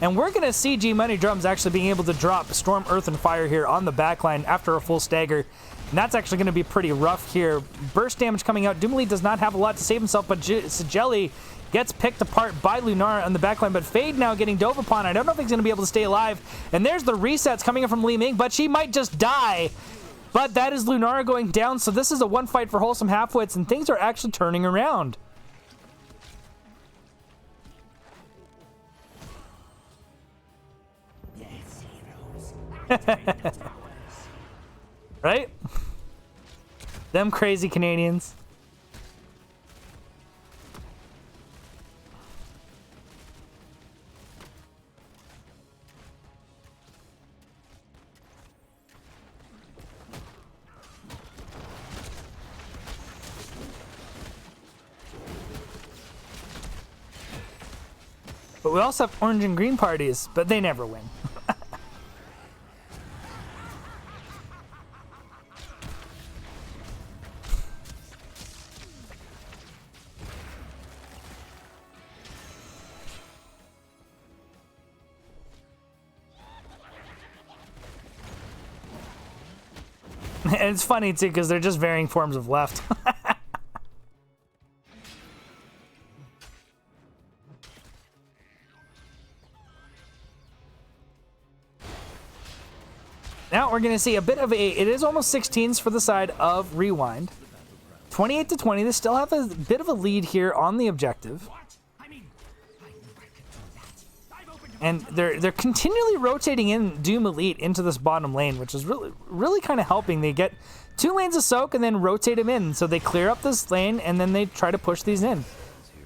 and we're going to see G Money Drums actually being able to drop Storm, Earth, and Fire here on the backline after a full stagger. And that's actually going to be pretty rough here. Burst damage coming out. Doomily does not have a lot to save himself, but Jelly gets picked apart by Lunara on the backline, but Fade now getting dove upon. I don't know if he's going to be able to stay alive. And there's the resets coming in from Li Ming, but she might just die. But that is Lunara going down, so this is a one fight for Wholesome Halfwits, and things are actually turning around. Right? Them crazy Canadians. But we also have orange and green parties, but they never win. And it's funny too, because they're just varying forms of left. Now we're going to see a bit of it is almost 16s for the side of RewinD. 28-20, they still have a bit of a lead here on the objective. And they're continually rotating in Doom Elite into this bottom lane, which is really kind of helping. They get 2 lanes of soak and then rotate them in. So they clear up this lane and then they try to push these in.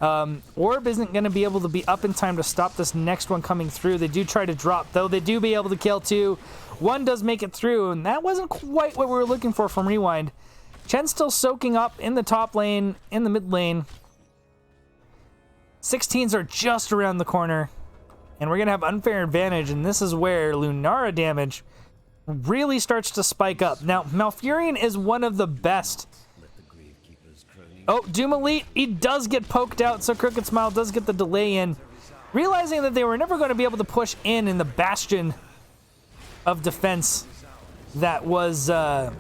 Orb isn't going to be able to be up in time to stop this next one coming through. They do try to drop, though. They do be able to kill 2. 1 does make it through, and that wasn't quite what we were looking for from RewinD. Chen still soaking up in the top lane, in the mid lane. 16s are just around the corner. And we're going to have unfair advantage, and this is where Lunara damage really starts to spike up. Now, Malfurion is one of the best. Oh, Doom Elite, he does get poked out, so Crooked Smile does get the delay in. Realizing that they were never going to be able to push in the bastion of defense that was the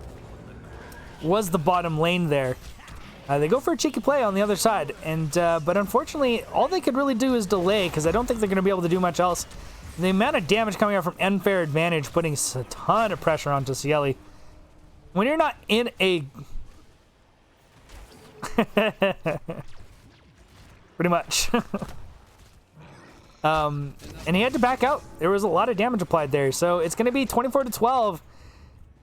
bottom lane there. They go for a cheeky play on the other side, and but unfortunately, all they could really do is delay, because I don't think they're going to be able to do much else. The amount of damage coming out from unfair advantage, putting a ton of pressure onto Cieli. When you're not in a... Pretty much. And he had to back out. There was a lot of damage applied there, so it's going to be 24-12.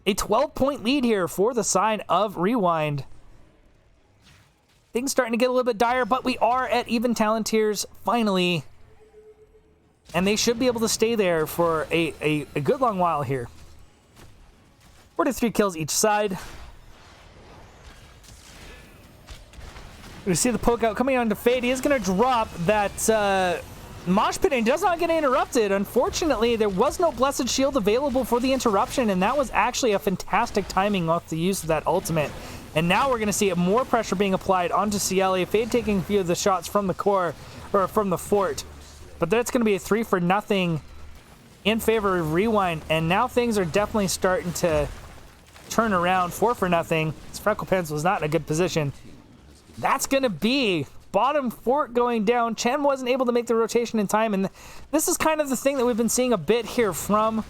A 12-point lead here for the side of RewinD. Things starting to get a little bit dire, but we are at even talent tiers, finally. And they should be able to stay there for a good long while here. 43 kills each side. We see the poke out coming on to Fade. He is going to drop that mosh pit and does not get interrupted. Unfortunately, there was no Blessed Shield available for the interruption, and that was actually a fantastic timing off the use of that ultimate. And now we're going to see more pressure being applied onto Cieli. Fade taking a few of the shots from the core, or from the fort. But that's going to be a 3-for-0 in favor of RewinD. And now things are definitely starting to turn around. 4-for-0. Freckle Pants was not in a good position. That's going to be bottom fort going down. Chen wasn't able to make the rotation in time. And this is kind of the thing that we've been seeing a bit here from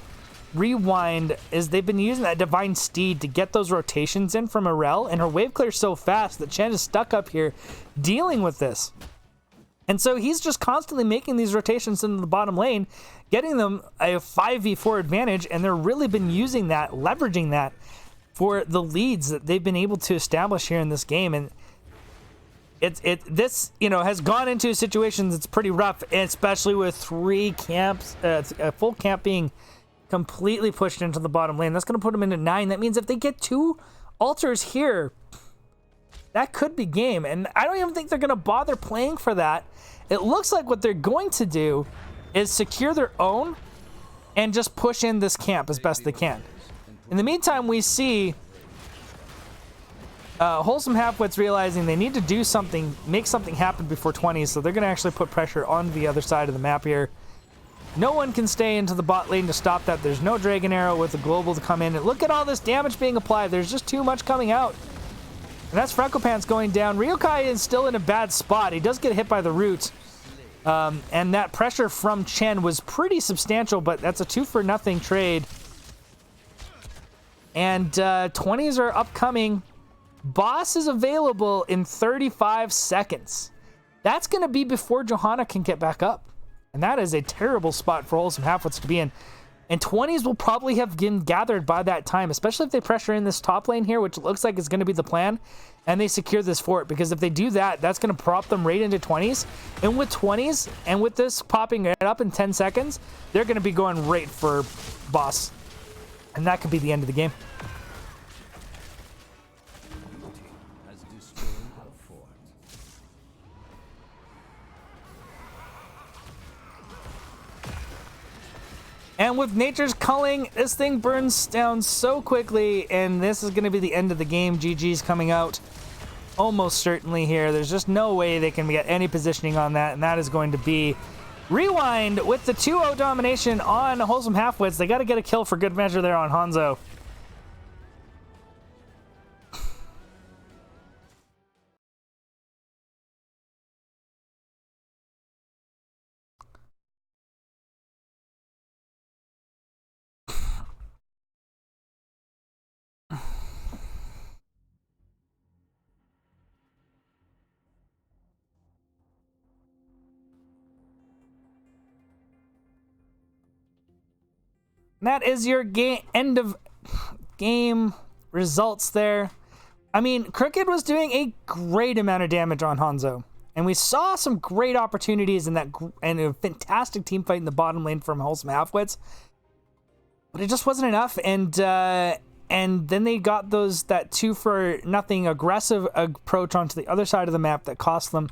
RewinD is they've been using that Divine Steed to get those rotations in from Arel, and her wave clears so fast that Chen is stuck up here dealing with this. And so he's just constantly making these rotations into the bottom lane, getting them a 5v4 advantage, and they're really been using that, leveraging that for the leads that they've been able to establish here in this game. And this has gone into situations that's pretty rough, especially with 3 camps, a full camp being completely pushed into the bottom lane. That's going to put them into 9. That means if they get 2 altars here, that could be game. And I don't even think they're going to bother playing for that. It looks like what they're going to do is secure their own and just push in this camp as best they can. In the meantime, we see Wholesome Halfwits realizing they need to do something, make something happen before 20s, so they're going to actually put pressure on the other side of the map here. No one can stay into the bot lane to stop that. There's no Dragon Arrow with the global to come in. And look at all this damage being applied. There's just too much coming out. And that's Frecklepants going down. Ryokai is still in a bad spot. He does get hit by the root. And that pressure from Chen was pretty substantial, but that's a 2-for-nothing trade. And 20s are upcoming. Boss is available in 35 seconds. That's going to be before Johanna can get back up. And that is a terrible spot for Wholesome Halfwits to be in. And 20s will probably have been gathered by that time, especially if they pressure in this top lane here, which looks like is going to be the plan, and they secure this fort. Because if they do that, that's going to prop them right into 20s. And with 20s, and with this popping it up in 10 seconds, they're going to be going right for boss. And that could be the end of the game. Has destroyed a fort. And with Nature's Culling, this thing burns down so quickly, and this is going to be the end of the game. GG's coming out almost certainly here. There's just no way they can get any positioning on that, and that is going to be RewinD with the 2-0 domination on Wholesome Halfwits. They got to get a kill for good measure there on Hanzo. That is your end of game results there. I mean, Crooked was doing a great amount of damage on Hanzo. And we saw some great opportunities in that, and a fantastic team fight in the bottom lane from Wholesome Halfwits. But it just wasn't enough. And then they got that 2-for-nothing aggressive approach onto the other side of the map that cost them,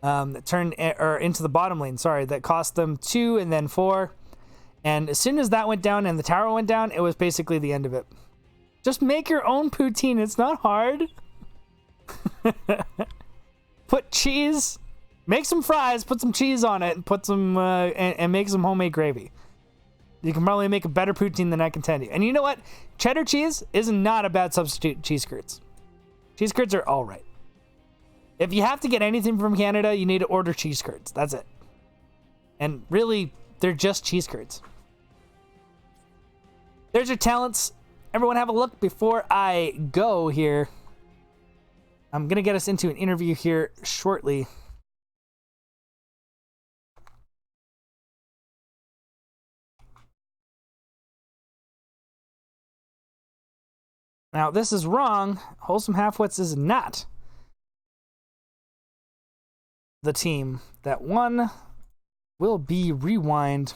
that turned, or into the bottom lane, sorry, that cost them 2 and then 4. And as soon as that went down and the tower went down, it was basically the end of it. Just make your own poutine. It's not hard. Put cheese. Make some fries. Put some cheese on it. And put some and make some homemade gravy. You can probably make a better poutine than I can tell you. And you know what? Cheddar cheese is not a bad substitute cheese curds. Cheese curds are all right. If you have to get anything from Canada, you need to order cheese curds. That's it. And really, they're just cheese curds. There's your talents. Everyone have a look before I go here. I'm going to get us into an interview here shortly. Now, this is wrong. Wholesome Halfwits is not the team that won. Will be RewinD.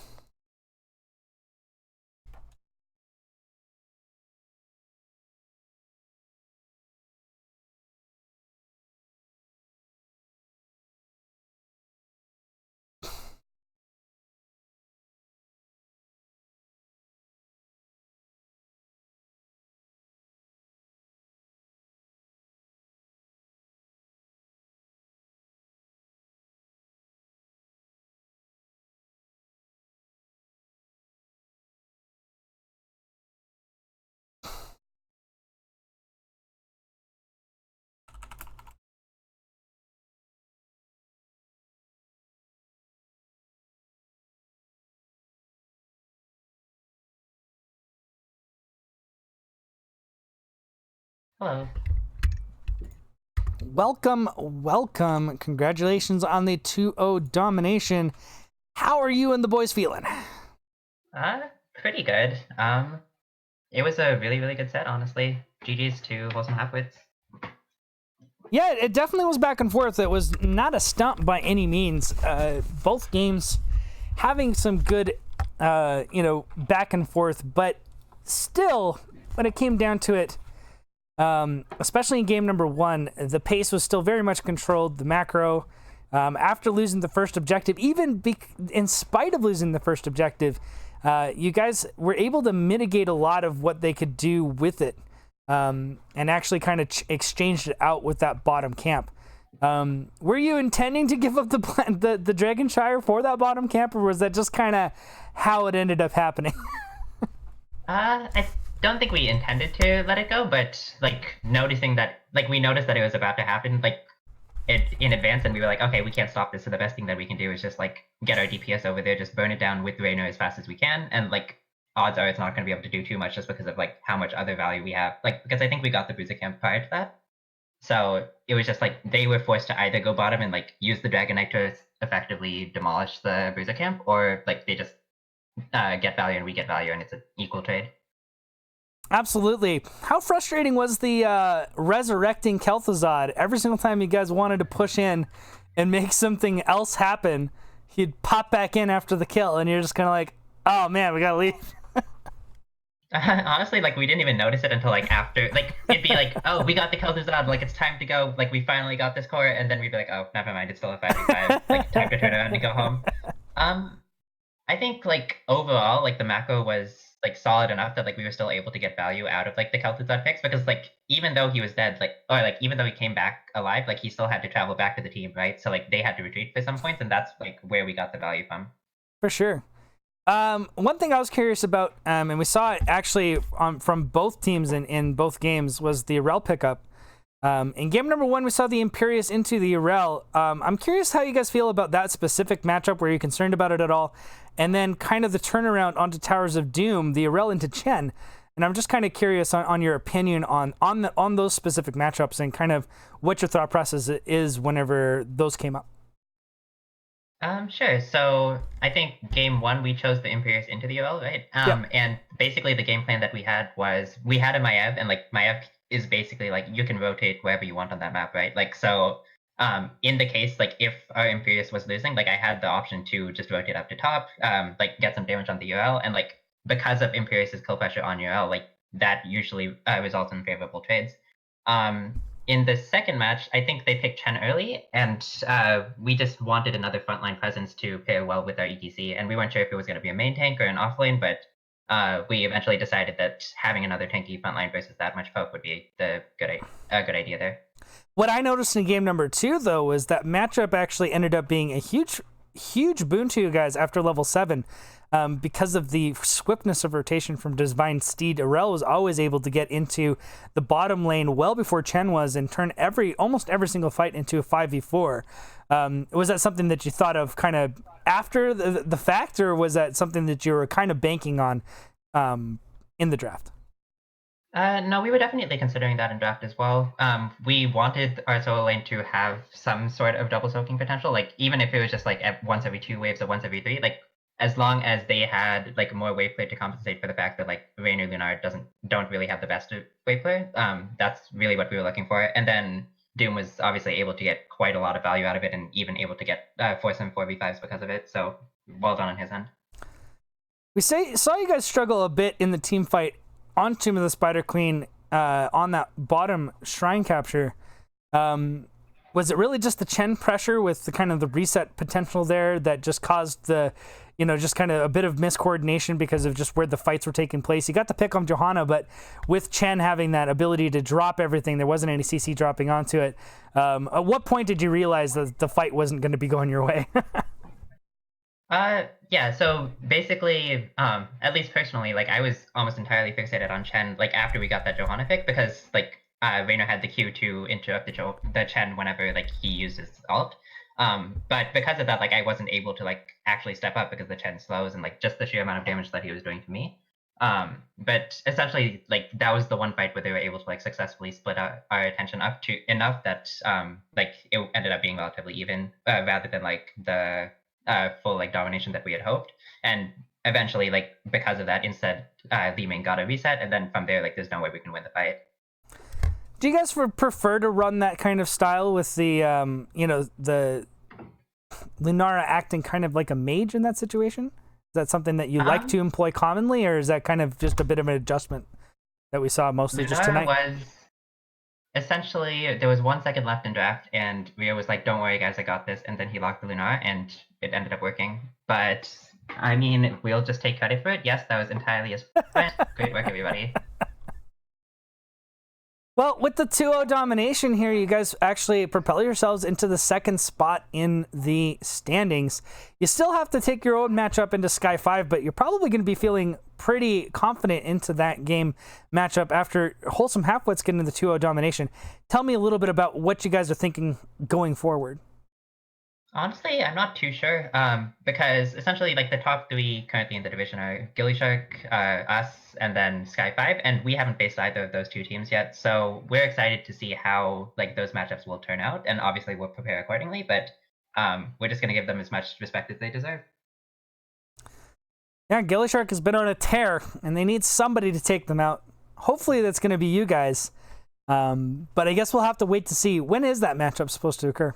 Hello. Welcome. Congratulations on the 2-0 domination. How are you and the boys feeling? Pretty good. It was a really, really good set, honestly. GG's to Wholesome Halfwits. Yeah, it definitely was back and forth. It was not a stump by any means. Both games having some good, back and forth, but still, when it came down to it, especially in game number 1, the pace was still very much controlled. The macro, after losing the first objective, in spite of losing the first objective, you guys were able to mitigate a lot of what they could do with it, and actually kind of exchanged it out with that bottom camp. Were you intending to give up the Dragonshire for that bottom camp, or was that just kind of how it ended up happening? I don't think we intended to let it go, but we noticed that it was about to happen, in advance, and we were like, okay, we can't stop this, so the best thing that we can do is just, get our DPS over there, just burn it down with Raynor as fast as we can, and, odds are it's not going to be able to do too much just because of, how much other value we have. Because I think we got the Bruiser camp prior to that. So it was just, they were forced to either go bottom and, use the Dragon Knight to effectively demolish the Bruiser camp, or, they just get value and we get value, and it's an equal trade. Absolutely. How frustrating was the resurrecting Kel'Thuzad? Every single time you guys wanted to push in and make something else happen, he'd pop back in after the kill, and you're just kind of like, oh man, we gotta leave. Honestly, we didn't even notice it until after, it'd be oh, we got the Kel'Thuzad, it's time to go, we finally got this core, and then we'd be like, oh, never mind, it's still a 5v5, time to turn around and go home. I think overall, the macro was solid enough that we were still able to get value out of the Kel'Thuzad picks, because even though he was dead, even though he came back alive, he still had to travel back to the team, right? So they had to retreat for some points, and that's where we got the value from. For sure. One thing I was curious about, and we saw it actually from both teams in both games, was the Arel pickup. In game number 1, we saw the Imperius into the Arel. I'm curious how you guys feel about that specific matchup. Were you concerned about it at all? And then kind of the turnaround onto Towers of Doom, the Arel into Chen. And I'm just kind of curious on your opinion on those specific matchups and kind of what your thought process is whenever those came up. Sure. So I think game 1 we chose the Imperius into the UL, right? Yep. And basically the game plan that we had was we had a Maiev, and Maiev is basically you can rotate wherever you want on that map, right? In the case if our Imperius was losing, I had the option to just rotate up to top, get some damage on the UL, and because of Imperius's kill pressure on UL, that usually results in favorable trades. In the second match, I think they picked Chen early, and we just wanted another frontline presence to pair well with our ETC, and we weren't sure if it was going to be a main tank or an offlane, but we eventually decided that having another tanky frontline versus that much poke would be a good idea there. What I noticed in game number 2, though, was that matchup actually ended up being a huge boon to you guys after level 7. Because of the swiftness of rotation from Divine Steed, Arel was always able to get into the bottom lane well before Chen was and turn almost every single fight into a 5v4. Was that something that you thought of kind of after the fact, or was that something that you were kind of banking on in the draft? No, we were definitely considering that in draft as well. We wanted our solo lane to have some sort of double soaking potential, even if it was just once every 2 waves or once every 3, as long as they had more wave play to compensate for the fact that Raynor Lunar don't really have the best wave play. That's really what we were looking for. And then Doom was obviously able to get quite a lot of value out of it, and even able to get force some 4v5s because of it. So well done on his end. We saw you guys struggle a bit in the team fight on Tomb of the Spider Queen on that bottom shrine capture. Was it really just the Chen pressure with the kind of the reset potential there that just caused the, just kind of a bit of miscoordination because of just where the fights were taking place? You got to pick on Johanna, but with Chen having that ability to drop everything, there wasn't any CC dropping onto it. At what point did you realize that the fight wasn't going to be going your way? Yeah, so basically, at least personally, I was almost entirely fixated on Chen, after we got that Johanna pick, because, Raynor had the Q to interrupt the Chen whenever, he used his ult. But because of that, I wasn't able to, actually step up because the Chen slows and, just the sheer amount of damage that he was doing to me. But essentially, like that was the one fight where they were able to like successfully split our attention up to enough that like it ended up being relatively even, rather than like the full like domination that we had hoped. And eventually, like because of that, instead, Li Ming got a reset, and then from there, like there's no way we can win the fight. Do you guys prefer to run that kind of style with the the Lunara acting kind of like a mage in that situation? Is that something that you like to employ commonly, or is that kind of just a bit of an adjustment that we saw mostly just tonight? Was essentially, there was 1 second left in draft, and Rio was like, "Don't worry, guys, I got this." And then he locked the Lunara, and it ended up working. But I mean, we'll just take credit for it. Yes, that was entirely his plan. Great work, everybody. Well, with the 2-0 domination here, you guys actually propel yourselves into the second spot in the standings. You still have to take your own matchup into Sky 5, but you're probably going to be feeling pretty confident into that game matchup after Wholesome Halfwits getting the 2-0 domination. Tell me a little bit about what you guys are thinking going forward. Honestly, I'm not too sure, because essentially, like the top three currently in the division are Gilly Shark, us, and then Sky 5, and we haven't faced either of those two teams yet. So we're excited to see how like those matchups will turn out, and obviously we'll prepare accordingly. But we're just gonna give them as much respect as they deserve. Yeah, Gilly Shark has been on a tear, and they need somebody to take them out. Hopefully, that's going to be you guys. But I guess we'll have to wait to see. When is that matchup supposed to occur?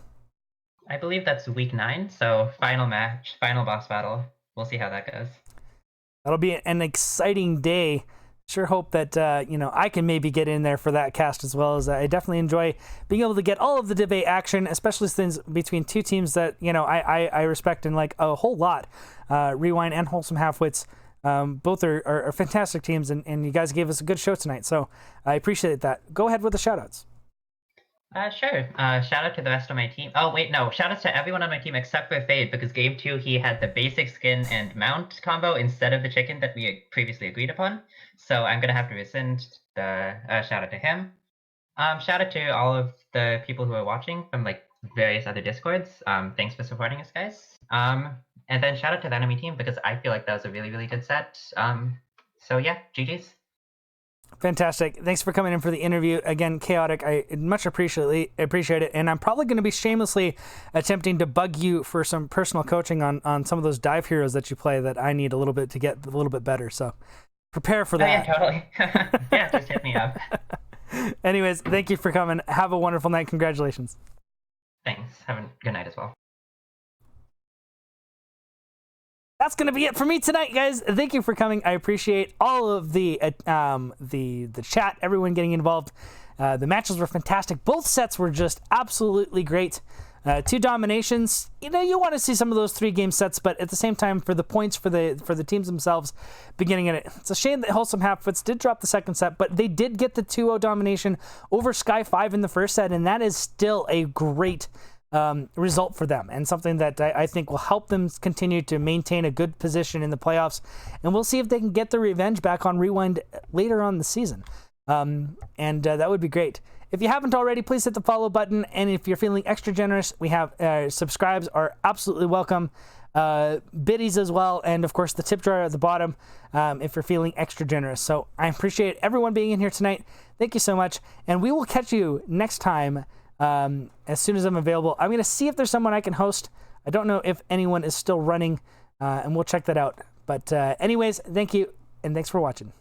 I believe that's week 9, so final match, final boss battle. We'll see how that goes. That'll be an exciting day. Sure hope that I can maybe get in there for that cast as well. As I definitely enjoy being able to get all of the debate action, especially things between two teams that I respect and like a whole lot. RewinD and Wholesome Halfwits, both are fantastic teams, and you guys gave us a good show tonight. So I appreciate that. Go ahead with the shoutouts. Sure. Shout out to the rest of my team. Oh, wait, no. Shout out to everyone on my team except for Fade, because game 2, he had the basic skin and mount combo instead of the chicken that we previously agreed upon. So I'm going to have to rescind the shout out to him. Shout out to all of the people who are watching from like various other Discords. Thanks for supporting us, guys. And then shout out to the enemy team, because I feel like that was a really, really good set. So yeah, GG's. Fantastic. Thanks for coming in for the interview. Again, Chaotic, I much appreciate it. And I'm probably going to be shamelessly attempting to bug you for some personal coaching on some of those dive heroes that you play that I need a little bit to get a little bit better. So prepare for that. Oh, yeah, totally. Yeah, just hit me up. Anyways, thank you for coming. Have a wonderful night. Congratulations. Thanks. Have a good night as well. That's going to be it for me tonight, guys. Thank you for coming. I appreciate all of the chat, everyone getting involved. The matches were fantastic. Both sets were just absolutely great. 2 dominations. You want to see some of those 3-game sets, but at the same time, for the points for the teams themselves, beginning in it. It's a shame that Wholesome Halfwits did drop the second set, but they did get the 2-0 domination over Sky 5 in the first set, and that is still a great result for them, and something that I think will help them continue to maintain a good position in the playoffs. And we'll see if they can get the revenge back on RewinD later on the season. And that would be great. If you haven't already, please hit the follow button. And if you're feeling extra generous, we have subscribes are absolutely welcome. Biddies as well. And of course, the tip jar at the bottom if you're feeling extra generous. So I appreciate everyone being in here tonight. Thank you so much. And we will catch you next time. As soon as I'm available. I'm going to see if there's someone I can host. I don't know if anyone is still running, and we'll check that out. But anyways, thank you, and thanks for watching.